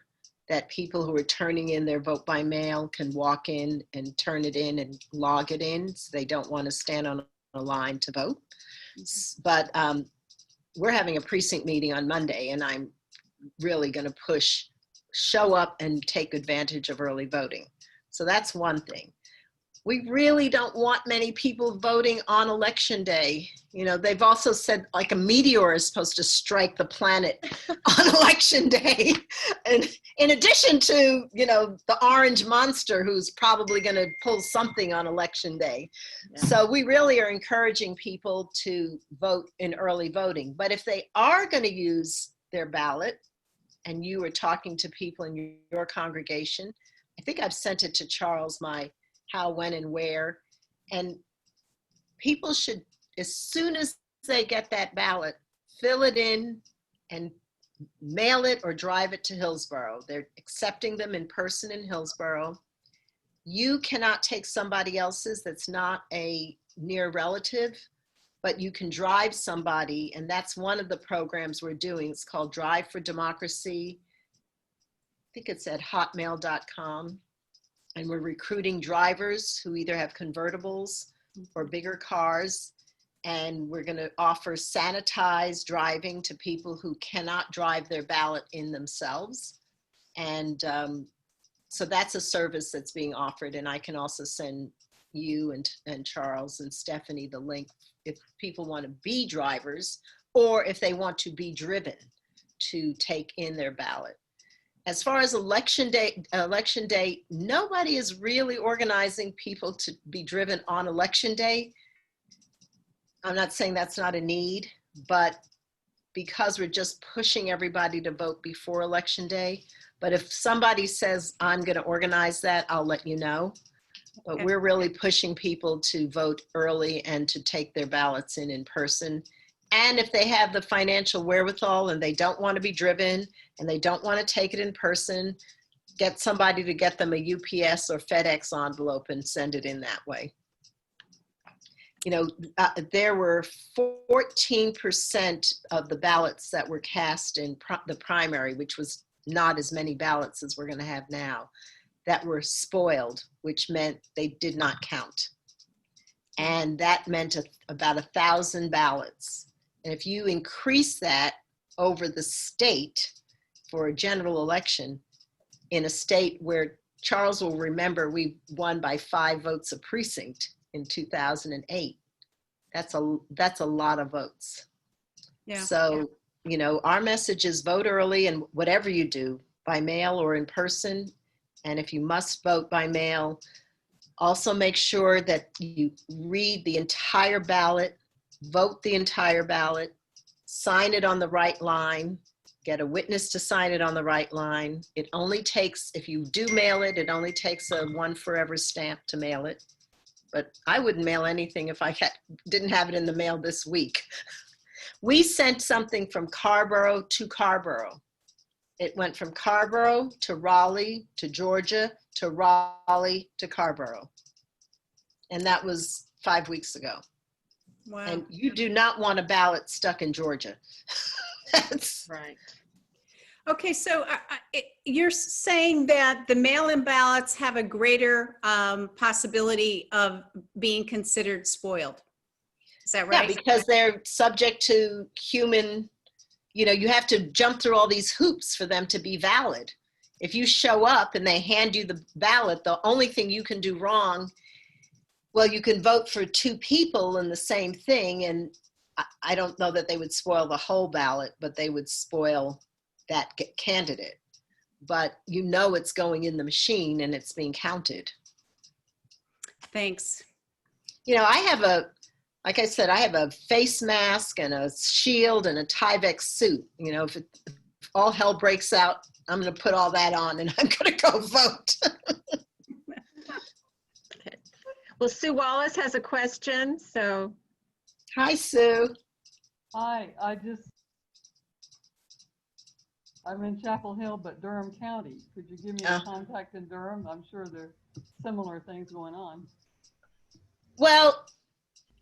that people who are turning in their vote by mail can walk in and turn it in and log it in, so they don't want to stand on a line to vote. But we're having a precinct meeting on Monday, and I'm really going to show up and take advantage of early voting. So that's one thing. We really don't want many people voting on election day. They've also said like a meteor is supposed to strike the planet on election day. And in addition to, the orange monster who's probably going to pull something on election day. Yeah. So we really are encouraging people to vote in early voting. But if they are going to use their ballot, and you are talking to people in your congregation, I think I've sent it to Charles, my how, when, and where. And people should, as soon as they get that ballot, fill it in and mail it or drive it to Hillsborough. They're accepting them in person in Hillsborough. You cannot take somebody else's that's not a near relative, but you can drive somebody, and that's one of the programs we're doing. It's called Drive for Democracy. I think it's at hotmail.com. And we're recruiting drivers who either have convertibles or bigger cars. And we're going to offer sanitized driving to people who cannot drive their ballot in themselves. And so that's a service that's being offered. And I can also send you and Charles and Stephanie the link if people want to be drivers or if they want to be driven to take in their ballot. As far as election day, nobody is really organizing people to be driven on election day. I'm not saying that's not a need, but because we're just pushing everybody to vote before election day. But if somebody says, I'm going to organize that, I'll let you know. But we're really pushing people to vote early and to take their ballots in person. And if they have the financial wherewithal and they don't want to be driven and they don't want to take it in person, get somebody to get them a UPS or FedEx envelope and send it in that way. There were 14% of the ballots that were cast in the primary, which was not as many ballots as we're going to have now, that were spoiled, which meant they did not count. And that meant about 1,000 ballots. And if you increase that over the state for a general election, in a state where Charles will remember we won by 5 votes a precinct in 2008, that's a lot of votes. Yeah. So, you know, our message is vote early, and whatever you do, by mail or in person. And if you must vote by mail, also make sure that you read the entire ballot, vote the entire ballot, sign it on the right line, get a witness to sign it on the right line. It only takes, if you do mail it, it only takes a one forever stamp to mail it. But I wouldn't mail anything if I didn't have it in the mail this week. We sent something from Carrboro to Carrboro. It went from Carrboro to Raleigh to Georgia to Raleigh to Carrboro. And that was 5 weeks ago. Wow. And you do not want a ballot stuck in Georgia. That's Right. Okay, so you're saying that the mail-in ballots have a greater possibility of being considered spoiled. Is that right? yeah, because they're subject to human, you know, you have to jump through all these hoops for them to be valid. If you show up and they hand you the ballot, the only thing you can do wrong, well, you can vote for two people in the same thing, and I don't know that they would spoil the whole ballot, but they would spoil that candidate. But you know it's going in the machine and it's being counted. Thanks. You know, I have a, like I said, I have a face mask and a shield and a Tyvek suit. You know, if all hell breaks out, I'm going to put all that on and I'm going to go vote. Okay. Well, Sue Wallace has a question, so. Hi, Sue. Hi, I'm in Chapel Hill, but Durham County. Could you give me a contact in Durham? I'm sure there are similar things going on. Well,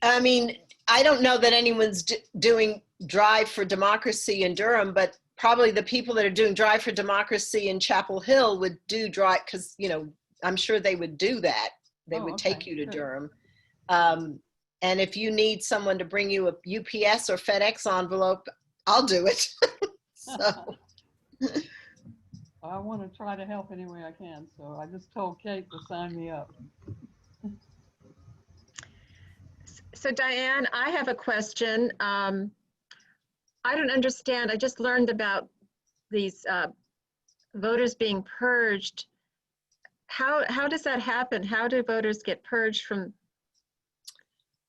I mean, I don't know that anyone's doing Drive for Democracy in Durham, but probably the people that are doing Drive for Democracy in Chapel Hill would do Drive, because, you know, I'm sure they would do that. They would take you to Durham. And if you need someone to bring you a UPS or FedEx envelope, I'll do it. So. I want to try to help any way I can, so I just told Kate to sign me up. So Diane, I have a question. I don't understand. I just learned about these voters being purged. How does that happen? How do voters get purged from?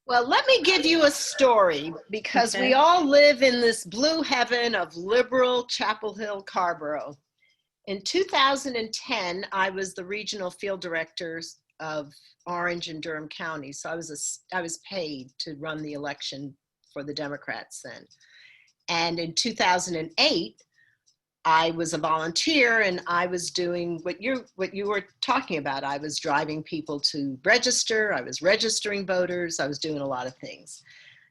Well, let me give you a story, because we all live in this blue heaven of liberal Chapel Hill, Carrboro. In 2010, I was the regional field director of Orange and Durham County. So I was paid to run the election for the Democrats then. And in 2008, I was a volunteer, and I was doing what you were talking about. I was driving people to register. I was registering voters. I was doing a lot of things.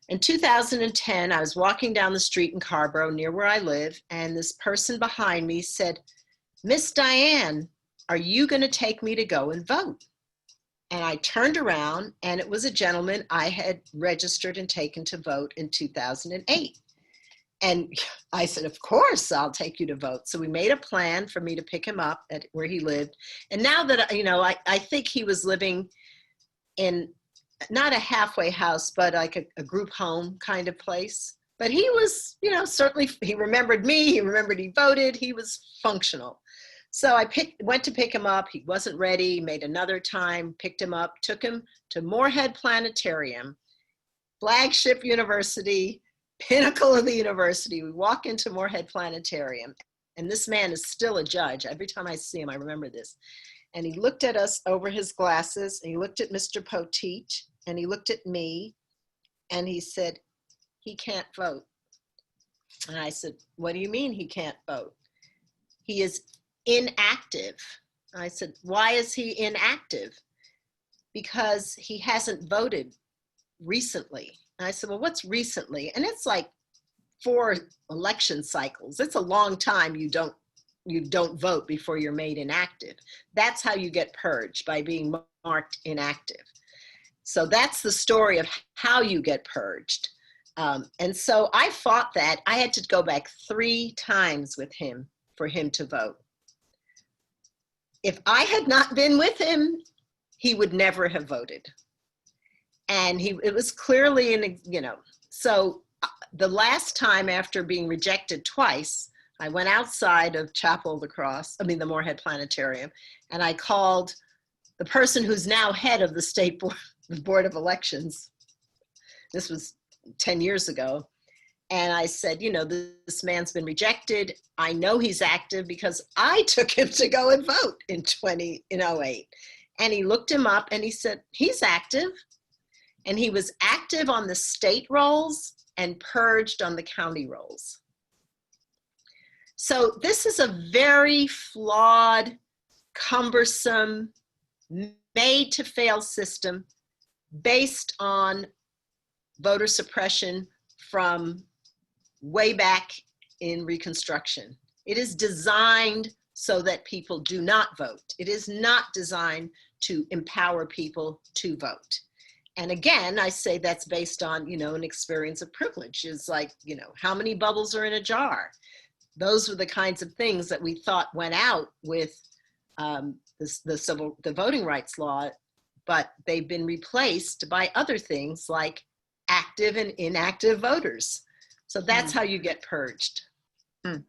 In 2010, I was walking down the street in Carrboro near where I live, and this person behind me said, "Miss Diane, are you going to take me to go and vote?" And I turned around, and it was a gentleman I had registered and taken to vote in 2008. And I said, "Of course, I'll take you to vote." So we made a plan for me to pick him up at where he lived. And now that, you know, I think he was living in not a halfway house, but like a group home kind of place. But he was, you know, certainly he remembered me. He remembered he voted. He was functional. So I went to pick him up. He wasn't ready, made another time, picked him up, took him to Moorhead Planetarium, flagship university, pinnacle of the university. We walk into Moorhead Planetarium, and this man is still a judge. Every time I see him, I remember this. And he looked at us over his glasses, and he looked at Mr. Poteet, and he looked at me, and he said, "He can't vote." And I said, "What do you mean he can't vote?" "He is inactive." I said, "Why is he inactive?" "Because he hasn't voted recently." And I said, "Well, what's recently?" And it's like 4 election cycles. It's a long time you don't vote before you're made inactive. That's how you get purged, by being marked inactive. So that's the story of how you get purged. And so I fought that. I had to go back 3 times with him for him to vote. If I had not been with him, he would never have voted. And it was clearly, you know, so the last time after being rejected twice, I went outside of Chapel of the Cross, the Moorhead Planetarium, and I called the person who's now head of the state board of elections. This was 10 years ago. And I said, you know, this man's been rejected. I know he's active because I took him to go and vote in 08. And he looked him up and he said, he's active. And he was active on the state rolls and purged on the county rolls. So this is a very flawed, cumbersome, made to fail system based on voter suppression from way back in Reconstruction. It is designed so that people do not vote. It is not designed to empower people to vote. And again, I say that's based on, you know, an experience of privilege. It's like, you know, how many bubbles are in a jar? Those were the kinds of things that we thought went out with the voting rights law, but they've been replaced by other things like active and inactive voters. So that's how you get purged. Wow.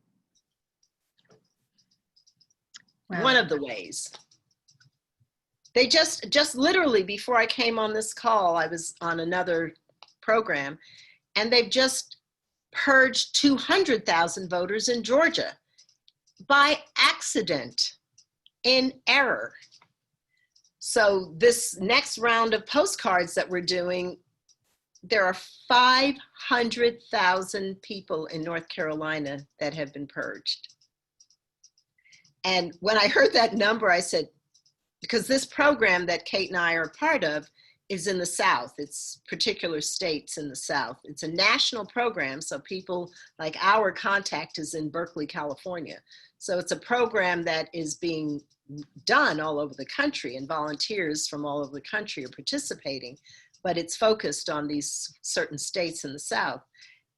One of the ways. They just literally before I came on this call, I was on another program, and they've just purged 200,000 voters in Georgia by accident, in error. So this next round of postcards that we're doing, there are 500,000 people in North Carolina that have been purged. And when I heard that number, I said, because this program that Kate and I are part of is in the South. It's particular states in the South. It's a national program, so people like our contact is in Berkeley, California. So it's a program that is being done all over the country, and volunteers from all over the country are participating, but it's focused on these certain states in the South.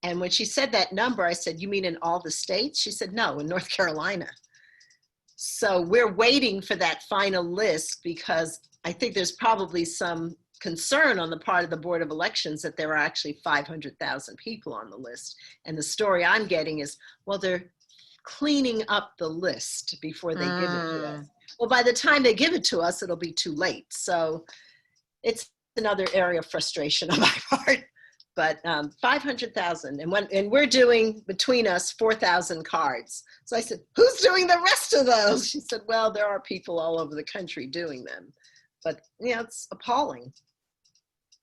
And when she said that number, I said, you mean in all the states? She said, no, in North Carolina. So we're waiting for that final list because I think there's probably some concern on the part of the Board of Elections that there are actually 500,000 people on the list. And the story I'm getting is, well, they're cleaning up the list before they give it to us. Well, by the time they give it to us, it'll be too late. So it's another area of frustration on my part. But 500,000, and we're doing between us 4,000 cards. So I said, who's doing the rest of those? She said, well, there are people all over the country doing them. But you know, it's appalling.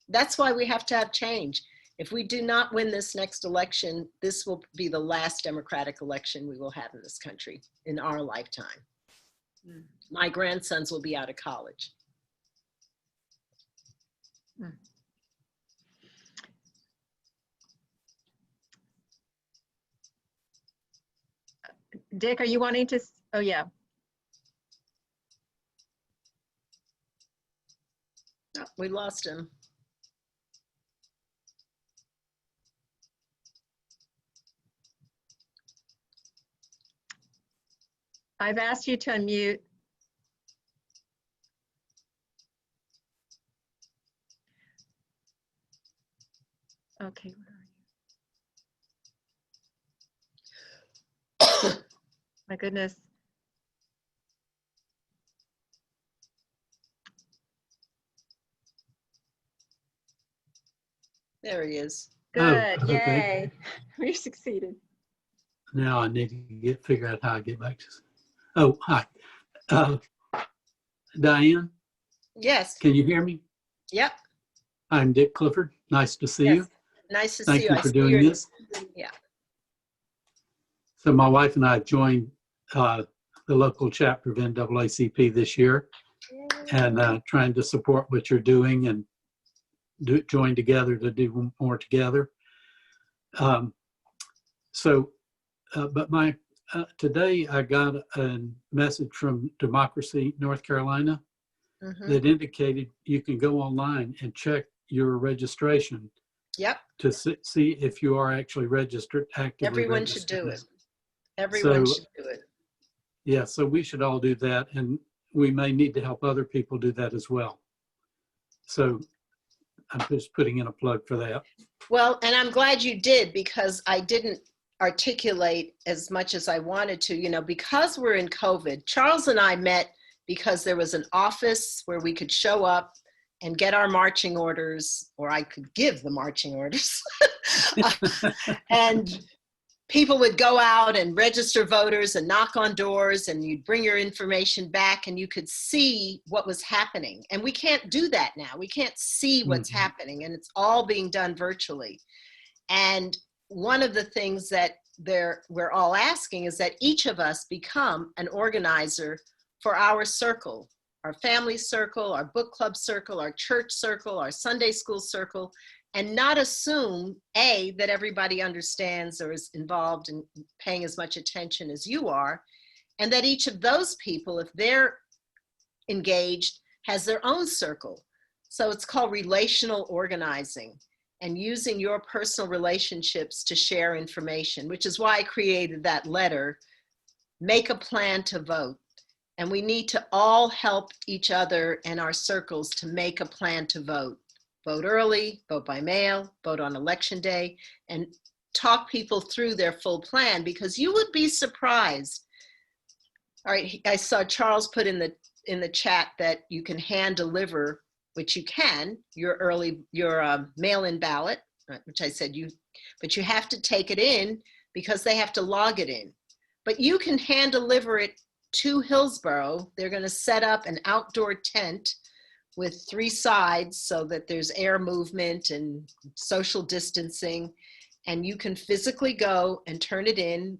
That's why we have to have change. If we do not win this next election, this will be the last democratic election we will have in this country in our lifetime. My grandsons will be out of college. Dick, are you wanting to? Oh, yeah. Oh, we lost him. I've asked you to unmute. Okay, where are you? My goodness. There he is. Good, Oh, okay. yay. We succeeded. Now I need to figure out how I get back to. Oh, hi. Diane, Yes. can you hear me? Yep. I'm Dick Clifford. Nice to see Yes. you. Nice to Thank see you. you I for see doing your- this. Yeah. So my wife and I joined the local chapter of NAACP this year, and trying to support what you're doing and join together to do more together. But today I got a message from Democracy North Carolina that indicated you can go online and check your registration. Yep. To see if you are actually registered, actively Everyone should registered. do it. Everyone So- should do it. Yeah, so we should all do that, and we may need to help other people do that as well. So I'm just putting in a plug for that. Well, and I'm glad you did, because I didn't articulate as much as I wanted to. You know, because we're in COVID, Charles and I met because there was an office where we could show up and get our marching orders, or I could give the marching orders. And people would go out and register voters and knock on doors, and you'd bring your information back and you could see what was happening. And we can't do that now. We can't see what's happening, and it's all being done virtually. And one of the things that we're all asking is that each of us become an organizer for our circle, our family circle, our book club circle, our church circle, our Sunday school circle, and not assume, A, that everybody understands or is involved in paying as much attention as you are, and that each of those people, if they're engaged, has their own circle. So it's called relational organizing, and using your personal relationships to share information, which is why I created that letter, Make a Plan to Vote. And we need to all help each other and our circles to make a plan to vote. Vote early, vote by mail, vote on election day, and talk people through their full plan, because you would be surprised. All right, I saw Charles put in the chat that you can hand deliver, which you can, your mail-in ballot, which I said but you have to take it in because they have to log it in. But you can hand deliver it to Hillsborough. They're going to set up an outdoor tent with 3 sides so that there's air movement and social distancing, and you can physically go and turn it in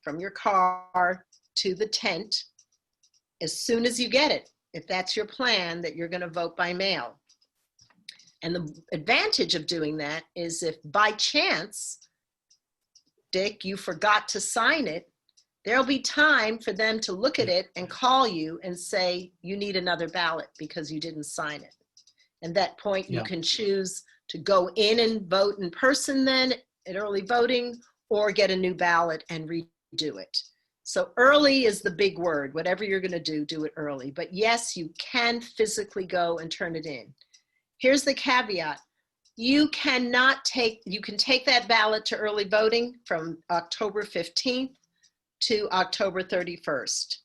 from your car to the tent as soon as you get it, if that's your plan that you're going to vote by mail. And the advantage of doing that is if by chance, Dick, you forgot to sign it, there'll be time for them to look at it and call you and say, you need another ballot because you didn't sign it. And that point, you can choose to go in and vote in person then at early voting, or get a new ballot and redo it. So early is the big word. Whatever you're going to do it early. But yes, you can physically go and turn it in. Here's the caveat. You can take that ballot to early voting from October 15th to October 31st.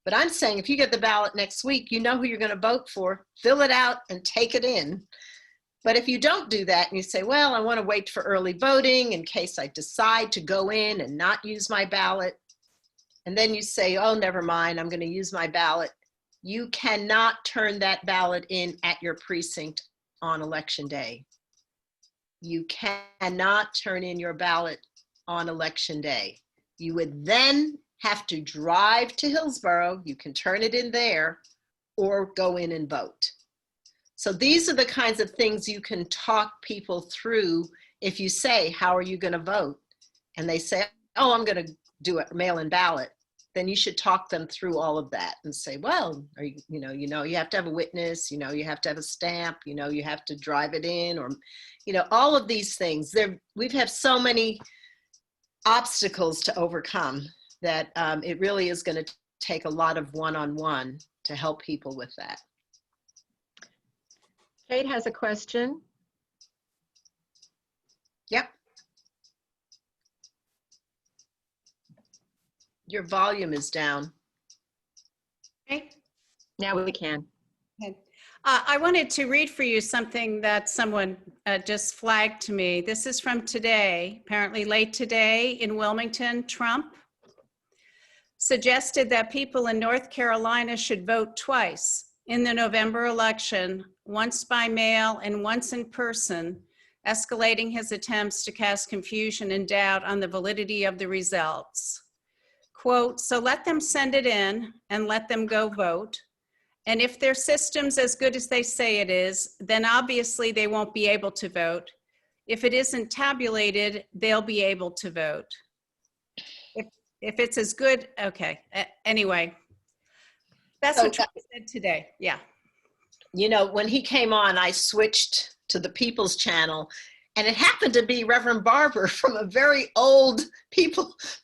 But I'm saying if you get the ballot next week, you know who you're going to vote for, fill it out and take it in. But if you don't do that and you say, well, I want to wait for early voting in case I decide to go in and not use my ballot, and then you say, oh, never mind, I'm going to use my ballot, you cannot turn that ballot in at your precinct on election day. You cannot turn in your ballot on election day. You would then have to drive to Hillsborough. You can turn it in there or go in and vote. So these are the kinds of things you can talk people through. If you say, how are you going to vote? And they say, oh, I'm going to do a mail-in ballot. Then you should talk them through all of that and say, well, you have to have a witness, you have to have a stamp, you have to drive it in, or, all of these things. We've had so many obstacles to overcome that it really is going to take a lot of one-on-one to help people with that. Kate has a question. Yep. Your volume is down. Okay. Now we can. Okay. I wanted to read for you something that someone just flagged to me. This is from today, apparently late today in Wilmington. Trump suggested that people in North Carolina should vote twice in the November election, once by mail and once in person, escalating his attempts to cast confusion and doubt on the validity of the results. Quote, so let them send it in and let them go vote. And if their system's as good as they say it is, then obviously they won't be able to vote. If it isn't tabulated, they'll be able to vote. If it's as good, okay. Anyway, that's what Trump said today, yeah. When he came on, I switched to the People's Channel, and it happened to be Reverend Barber from a very old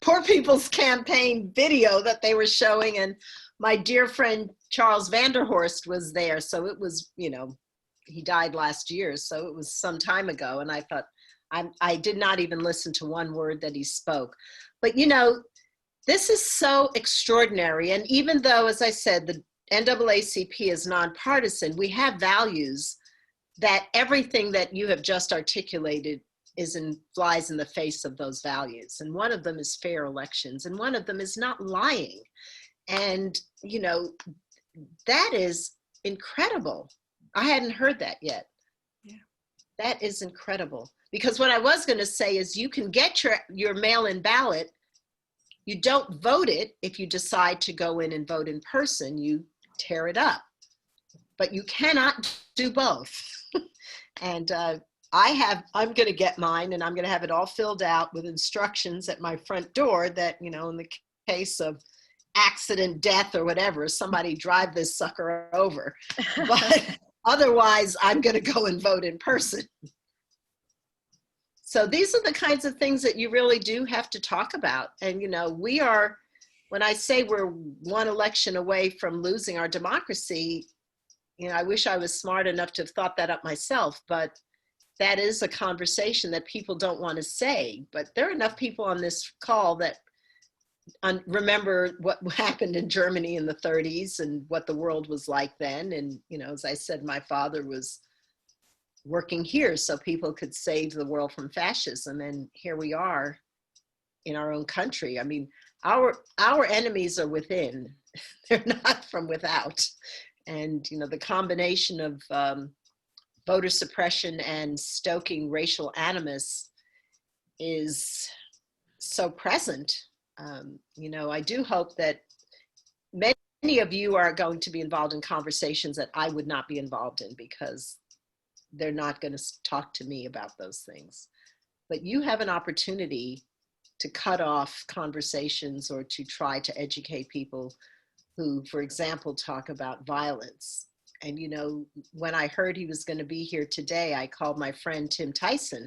Poor People's Campaign video that they were showing, and my dear friend Charles Vanderhorst was there. So it was, he died last year, so it was some time ago, and I thought, I did not even listen to one word that he spoke. But you know, this is so extraordinary. And even though, as I said, the NAACP is nonpartisan, we have values that everything that you have just articulated flies in the face of those values. And one of them is fair elections, and one of them is not lying. And, you know, that is incredible. I hadn't heard that yet. Yeah. That is incredible. Because what I was going to say is you can get your mail-in ballot. You don't vote it if you decide to go in and vote in person. You tear it up. But you cannot do both. And I'm going to get mine, and I'm going to have it all filled out with instructions at my front door that, you know, in the case of accident, death, or whatever, somebody drive this sucker over. But otherwise, I'm going to go and vote in person. So these are the kinds of things that you really do have to talk about. And, you know, when I say we're one election away from losing our democracy, you know, I wish I was smart enough to have thought that up myself, but that is a conversation that people don't want to say. But there are enough people on this call that remember what happened in Germany in the 30s and what the world was like then. And, you know, as I said, my father was working here so people could save the world from fascism. And here we are in our own country. I mean, our enemies are within, they're not from without. And, you know, the combination of voter suppression and stoking racial animus is so present. You know, I do hope that many of you are going to be involved in conversations that I would not be involved in, because they're not going to talk to me about those things. But you have an opportunity to cut off conversations or to try to educate people who, for example, talk about violence. And, you know, when I heard he was going to be here today, I called my friend Tim Tyson,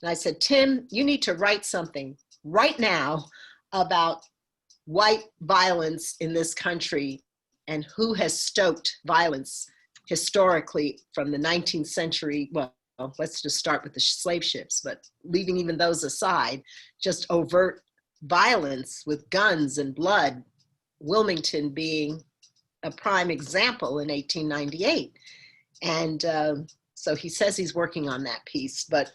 and I said, Tim, you need to write something right now about white violence in this country and who has stoked violence historically from the 19th century. Well, let's just start with the slave ships, but leaving even those aside, just overt violence with guns and blood, Wilmington being a prime example in 1898. And so he says he's working on that piece, but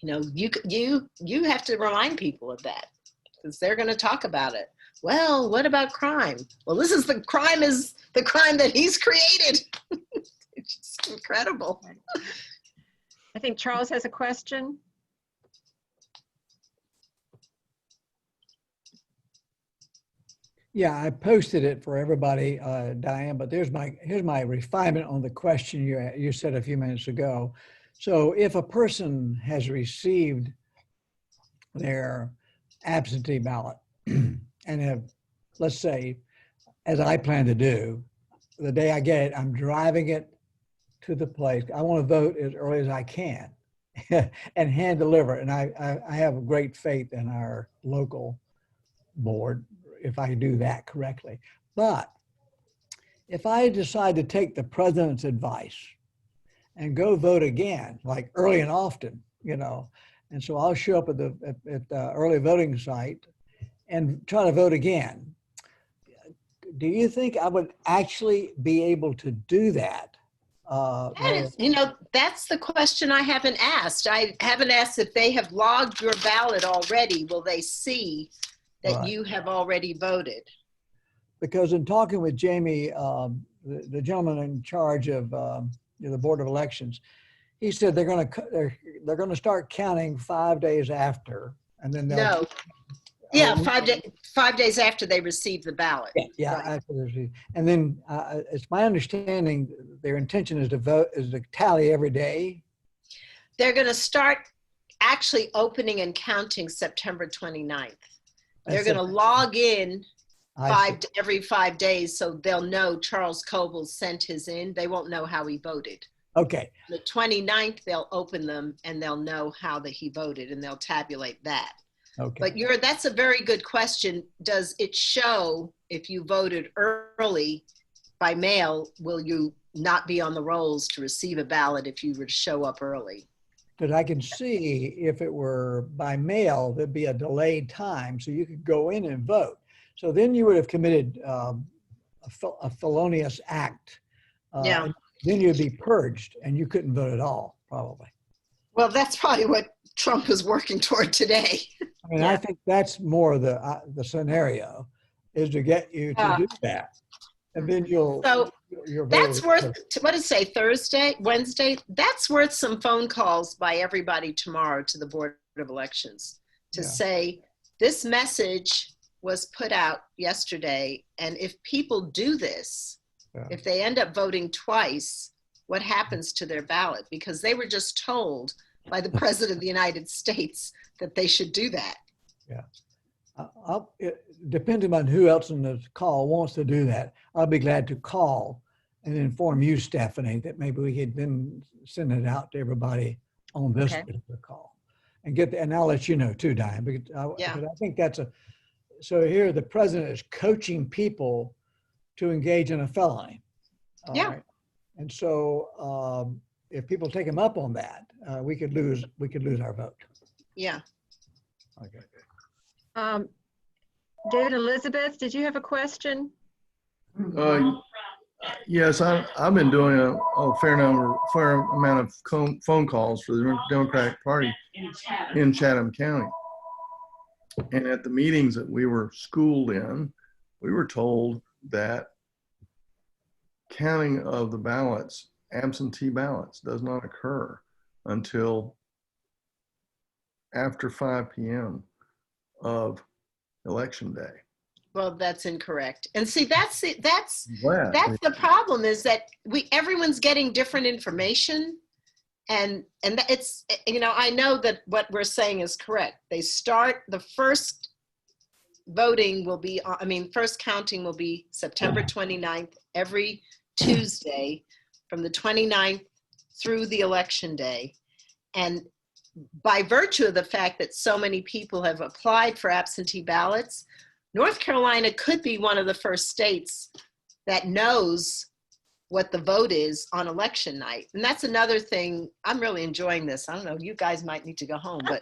you know, you have to remind people of that, because they're going to talk about it. Well, what about crime? Well, this is the crime that he's created. It's just incredible. I think Charles has a question. Yeah, I posted it for everybody, Diane, but here's my refinement on the question you said a few minutes ago. So if a person has received their absentee ballot and have, let's say, as I plan to do, the day I get it, I'm driving it to the place. I want to vote as early as I can and hand deliver it. And I have great faith in our local board if I do that correctly. But if I decide to take the president's advice and go vote again, like early and often, you know, and so I'll show up at the early voting site and try to vote again. Do you think I would actually be able to do that? You know, that's the question I haven't asked. I haven't asked if they have logged your ballot already. Will they see that Right. you have already voted? Because in talking with Jamie, the gentleman in charge of the Board of Elections, he said they're going to start counting 5 days after, and then they'll. No. Yeah, 5 days after they receive the ballot. Yeah, Right. after the, and then it's my understanding their intention is to tally every day. They're going to start actually opening and counting September 29th. They're going to log in every 5 days, so they'll know Charles Coble sent his in. They won't know how he voted. Okay. The 29th, they'll open them and they'll know how that he voted, and they'll tabulate that. Okay. But that's a very good question. Does it show if you voted early by mail, will you not be on the rolls to receive a ballot if you were to show up early? But I can see if it were by mail, there'd be a delayed time, so you could go in and vote. So then you would have committed a felonious act. Yeah. And then you'd be purged, and you couldn't vote at all, probably. Well, that's probably what Trump is working toward today. I mean, I think that's more the scenario, is to get you to do that, and then you'll. So your vote that's is worth, covered. what did it say, Thursday, Wednesday? That's worth some phone calls by everybody tomorrow to the Board of Elections to Yeah. say, this message was put out yesterday, and if people do this, Yeah. if they end up voting twice, what happens to their ballot? Because they were just told by the President of the United States that they should do that. Depending on who else in the call wants to do that, I'll be glad to call and inform you, Stephanie, that maybe we could then send it out to everybody on this Okay. particular call, and and I'll let you know too, Diane, because Yeah. I think so here the president is coaching people to engage in a felony. All Yeah. right? And so if people take him up on that, we could lose our vote. Yeah. Okay. David, Elizabeth, did you have a question? Yes, I've been doing a fair amount of phone calls for the Democratic Party in Chatham County. And at the meetings that we were schooled in, we were told that counting of the ballots, absentee ballots, does not occur until after 5 p.m. of Election Day. Well, that's incorrect. And see, that's Glad. the problem, is that everyone's getting different information, and it's, I know that what we're saying is correct. They start, the first voting will be, first counting will be September 29th, every Tuesday from the 29th through the election day. And by virtue of the fact that so many people have applied for absentee ballots, North Carolina could be one of the first states that knows what the vote is on election night. And that's another thing. I'm really enjoying this. I don't know, you guys might need to go home, but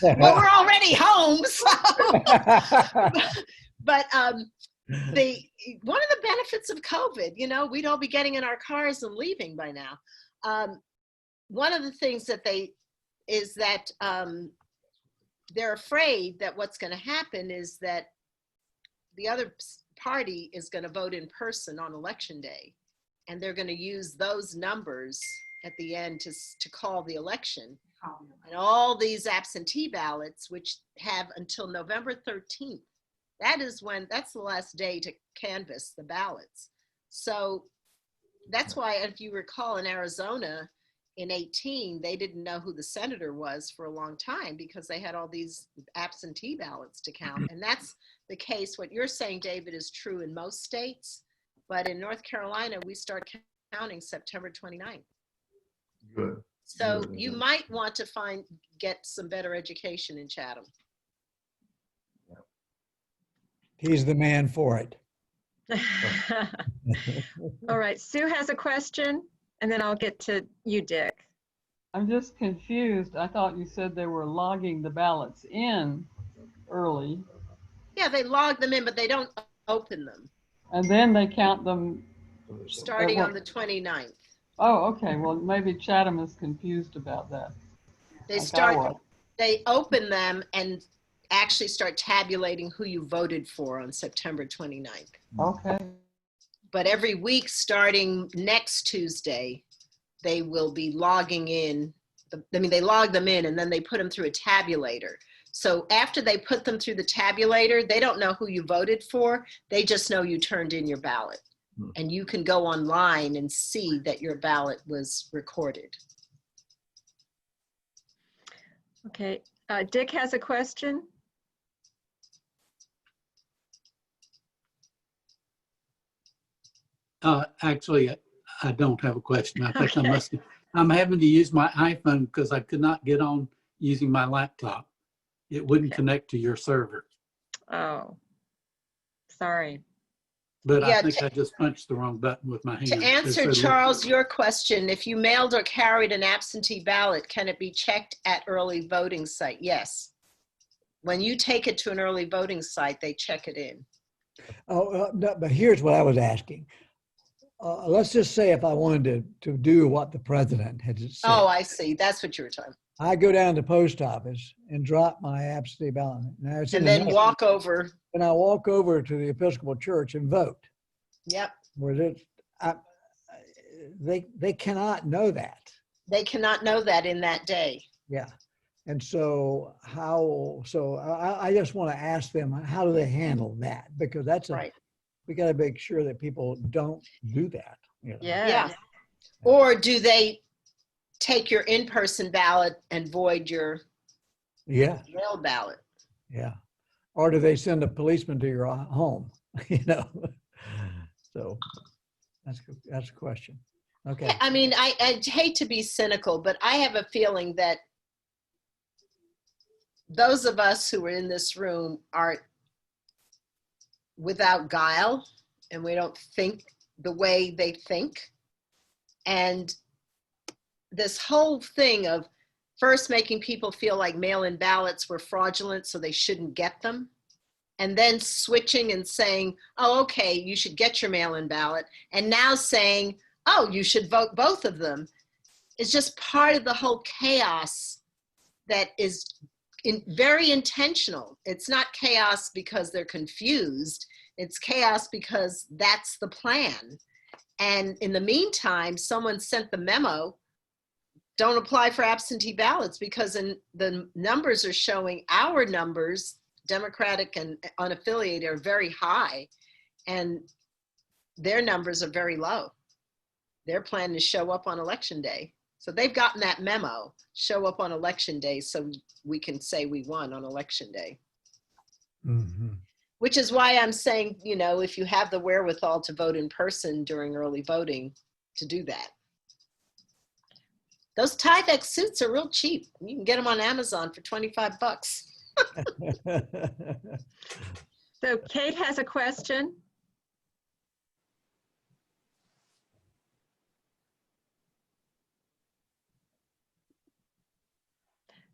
well, we're already home. So. But one of the benefits of COVID, we'd all be getting in our cars and leaving by now. One of the things that they're afraid that what's going to happen is that the other party is going to vote in person on election day, and they're going to use those numbers at the end to call the election. And all these absentee ballots, which have until November 13th, that's the last day to canvass the ballots. So that's why, if you recall, in Arizona in 2018, they didn't know who the senator was for a long time because they had all these absentee ballots to count. And that's the case. What you're saying, David, is true in most states, but in North Carolina, we start counting September 29th. Good. So Good. you might want to get some better education in Chatham. He's the man for it. All right, Sue has a question, and then I'll get to you, Dick. I'm just confused. I thought you said they were logging the ballots in early. Yeah, they log them in, but they don't open them. And then they count them. Starting on the 29th. Oh, okay. Well, maybe Chatham is confused about that. They open them and actually start tabulating who you voted for on September 29th. Okay. But every week starting next Tuesday, they will be logging in. They log them in and then they put them through a tabulator. So after they put them through the tabulator, they don't know who you voted for. They just know you turned in your ballot. And you can go online and see that your ballot was recorded. Okay, Dick has a question. Actually, I don't have a question. I think Okay. I'm having to use my iPhone because I could not get on using my laptop. It wouldn't connect to your server. Oh, sorry. but I Yeah, think I just punched the wrong button with my hand. To It answer said, Charles, your question, if you mailed or carried an absentee ballot, can it be checked at early voting site? Yes. When you take it to an early voting site, they check it in. Oh, no, but here's what I was asking. Let's just say if I wanted to do what the president had said. Oh, I see. That's what you were talking. I go down to the post office and drop my absentee ballot. Now it's in And the then mail. walk over. And I walk over to the Episcopal Church and vote. Yep. Where they cannot know that. They cannot know that in that day. Yeah. And so I just want to ask them, how do they handle that? Because that's Right. we got to make sure that people don't do that. You know? Yeah. Or do they take your in-person ballot and void your mail ballot? Yeah. Or do they send a policeman to your home? You know. So that's a question. Okay. I mean, I hate to be cynical, but I have a feeling that those of us who are in this room are without guile, and we don't think the way they think. And this whole thing of first making people feel like mail-in ballots were fraudulent, so they shouldn't get them, and then switching and saying, oh, okay, you should get your mail-in ballot, and now saying, oh, you should vote both of them, is just part of the whole chaos that is very intentional. It's not chaos because they're confused. It's chaos because that's the plan. And in the meantime, someone sent the memo, don't apply for absentee ballots, because the numbers are showing our numbers, Democratic and unaffiliated, are very high, and their numbers are very low. Their plan is show up on election day. So they've gotten that memo, show up on election day so we can say we won on election day. Mm-hmm. Which is why I'm saying, you know, if you have the wherewithal to vote in person during early voting, to do that. Those Tyvek suits are real cheap. You can get them on Amazon for 25 bucks. So Kate has a question.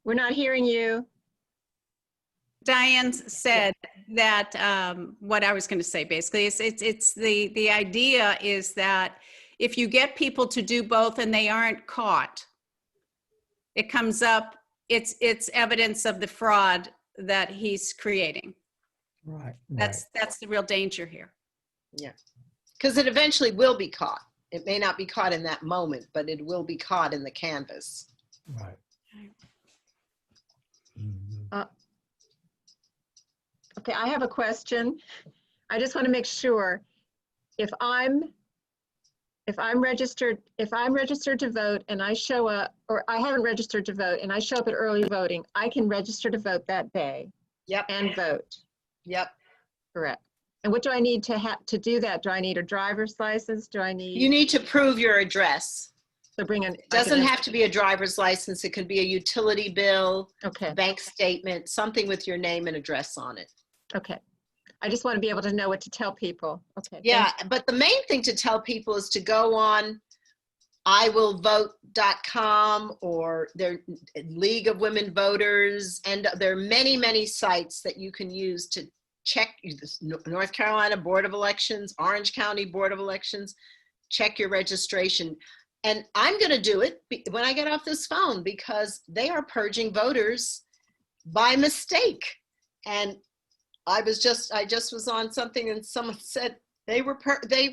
We're not hearing you. Diane said that what I was going to say basically is it's the idea is that if you get people to do both and they aren't caught, it comes up, it's evidence of the fraud that he's creating. Right. That's the real danger here. Yeah, because it eventually will be caught. It may not be caught in that moment, but it will be caught in the canvas. Right. Mm-hmm. Okay, I have a question. I just want to make sure if I'm registered to vote and I show up, or I haven't registered to vote and I show up at early voting, I can register to vote that day. Yep. And vote. Yep. Correct. And what do I need to do that? Do I need a driver's license? Do I need? You need to prove your address. So bring an. It doesn't have to be a driver's license. It could be a utility bill, Okay. bank statement, something with your name and address on it. Okay. I just want to be able to know what to tell people. Okay. Yeah, but the main thing to tell people is to go on iwillvote.com or their League of Women Voters, and there are many, many sites that you can use to check North Carolina Board of Elections, Orange County Board of Elections, check your registration. And I'm going to do it when I get off this phone because they are purging voters by mistake. And I just was on something and someone said they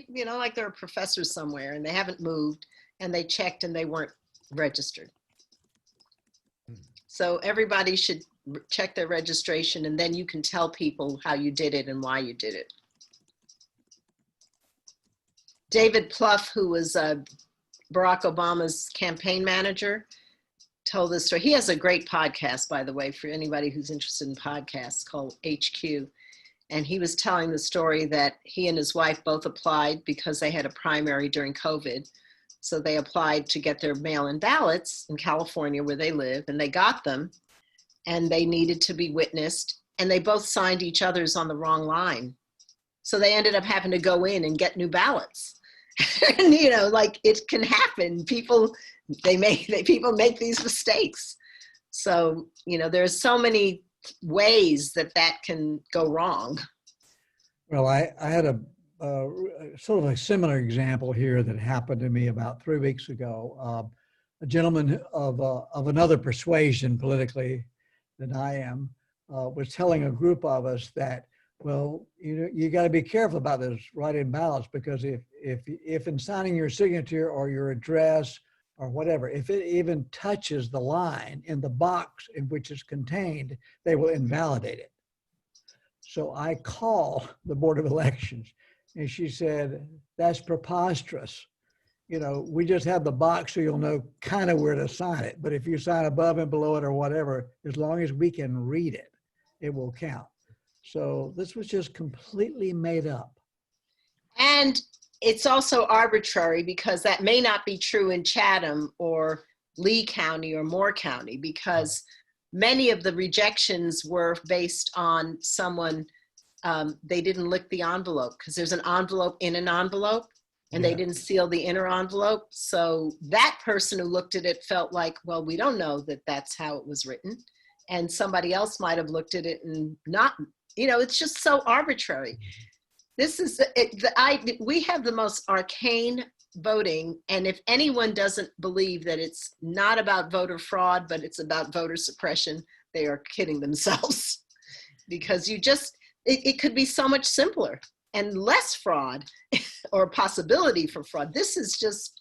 you know, like they're a professor somewhere and they haven't moved and they checked and they weren't registered. So everybody should check their registration and then you can tell people how you did it and why you did it. David Plouffe, who was Barack Obama's campaign manager, told this story. He has a great podcast, by the way, for anybody who's interested in podcasts, called HQ. And he was telling the story that he and his wife both applied because they had a primary during COVID. So they applied to get their mail-in ballots in California where they live, and they got them, and they needed to be witnessed, and they both signed each other's on the wrong line. So they ended up having to go in and get new ballots. And, you know, like it can happen. People make these mistakes. So, you know, there's so many ways that can go wrong. Well, I had a sort of a similar example here that happened to me about 3 weeks ago. A gentleman of another persuasion politically than I am was telling a group of us that, well, you got to be careful about this write-in ballots, because if in signing your signature or your address or whatever, if it even touches the line in the box in which it's contained, they will invalidate it. So I call the Board of Elections, and she said, that's preposterous. You know, we just have the box so you'll know kind of where to sign it. But if you sign above and below it or whatever, as long as we can read it, it will count. So this was just completely made up. And it's also arbitrary, because that may not be true in Chatham or Lee County or Moore County, because many of the rejections were based on someone, they didn't lick the envelope, because there's an envelope in an envelope, and they didn't seal the inner envelope. So that person who looked at it felt like, well, we don't know that that's how it was written. And somebody else might have looked at it and not, you know, it's just so arbitrary. This is, we have the most arcane voting. And if anyone doesn't believe that it's not about voter fraud, but it's about voter suppression, they are kidding themselves. Because it could be so much simpler and less fraud or possibility for fraud. This is just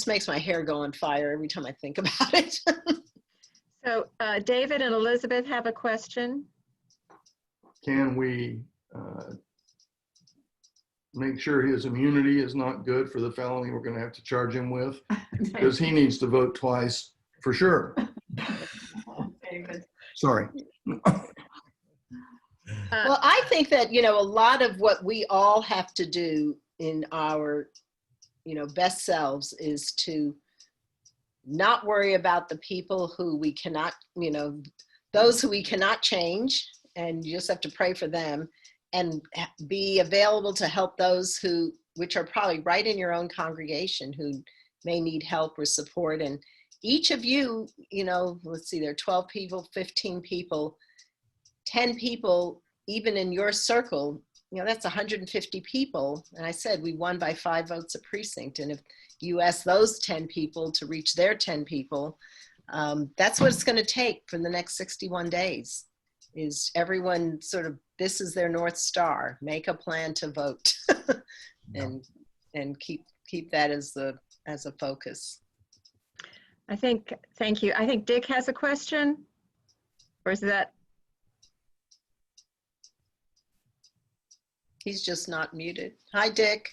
makes my hair go on fire every time I think about it. So David and Elizabeth have a question. Can we make sure his immunity is not good for the felony we're going to have to charge him with? Because he needs to vote twice for sure. Sorry. Well, I think that, you know, a lot of what we all have to do in our, you know, best selves is to not worry about the people who we cannot, you know, those who we cannot change, and you just have to pray for them, and be available to help those which are probably right in your own congregation, who may need help or support. And each of you, you know, let's see, there are 12 people, 15 people, 10 people, even in your circle, you know, that's 150 people. And I said, we won by 5 votes a precinct. And if you ask those 10 people to reach their 10 people, that's what it's going to take for the next 61 days, is everyone sort of, this is their North Star, make a plan to vote and keep that as a focus. Thank you. I think Dick has a question, or is that? He's just not muted. Hi, Dick.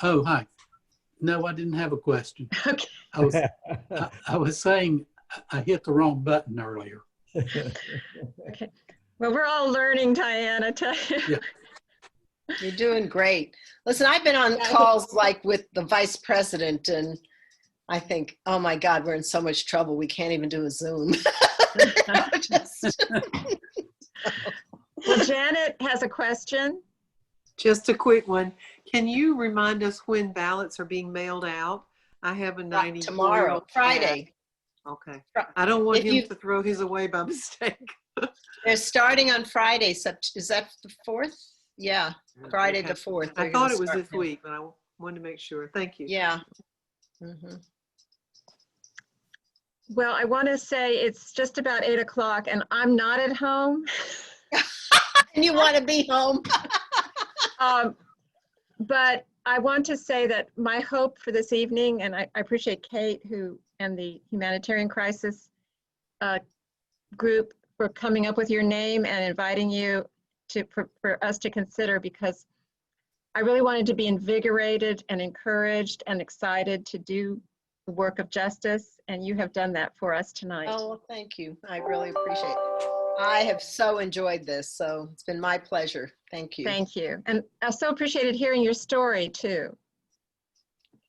Oh, hi. No, I didn't have a question. Okay. I was saying I hit the wrong button earlier. Okay. Well, we're all learning, Diane, I tell you. Yeah. You're doing great. Listen, I've been on calls like with the vice president, and I think, oh my God, we're in so much trouble. We can't even do a Zoom. Well, Janet has a question. Just a quick one. Can you remind us when ballots are being mailed out? I have a 90 tomorrow, Friday. Okay. I don't want him to throw his away by mistake. They're starting on Friday. Is that the 4th? Yeah, Friday the 4th. I thought it was this week, but I wanted to make sure. Thank you. Yeah. Mm-hmm. Well, I want to say it's just about 8 o'clock and I'm not at home. And you want to be home. But I want to say that my hope for this evening, and I appreciate Kate and the humanitarian crisis group for coming up with your name and inviting you for us to consider, because I really wanted to be invigorated and encouraged and excited to do the work of justice, and you have done that for us tonight. Oh, thank you. I really appreciate it. I have so enjoyed this, so it's been my pleasure. Thank you. Thank you. And I so appreciated hearing your story too.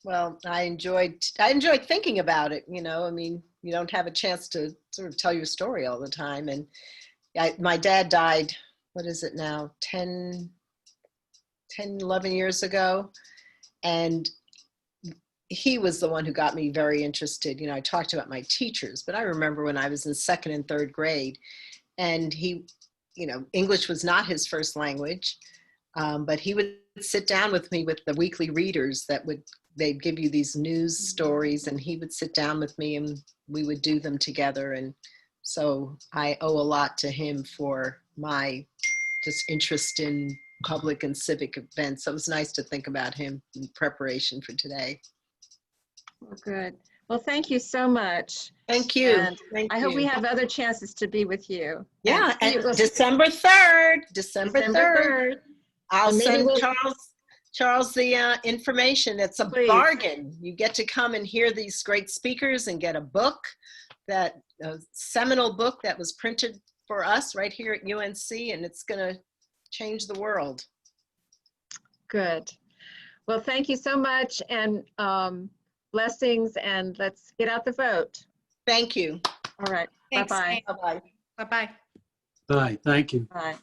Well, I enjoyed thinking about it. You know, I mean, you don't have a chance to sort of tell your story all the time. And my dad died, what is it now, 10, 11 years ago. And he was the one who got me very interested. You know, I talked about my teachers, but I remember when I was in 2nd and 3rd grade, and he, you know, English was not his first language, but he would sit down with me with the weekly readers they'd give you these news stories, and he would sit down with me and we would do them together. And so I owe a lot to him for my just interest in public and civic events. So it was nice to think about him in preparation for today. Well, good. Well, thank you so much. Thank you. And Thank I hope we you. have other chances to be with you. Yeah, And and December 3rd, December 3rd. I'll And maybe send we'll- Charles the information. It's a Please. bargain. You get to come and hear these great speakers and get a book, a seminal book that was printed for us right here at UNC, and it's going to change the world. Good. Well, thank you so much, and blessings, and let's get out the vote. Thank you. All right. Thanks, Bye-bye. Bye-bye. Bye-bye. Bye, thank you. Bye.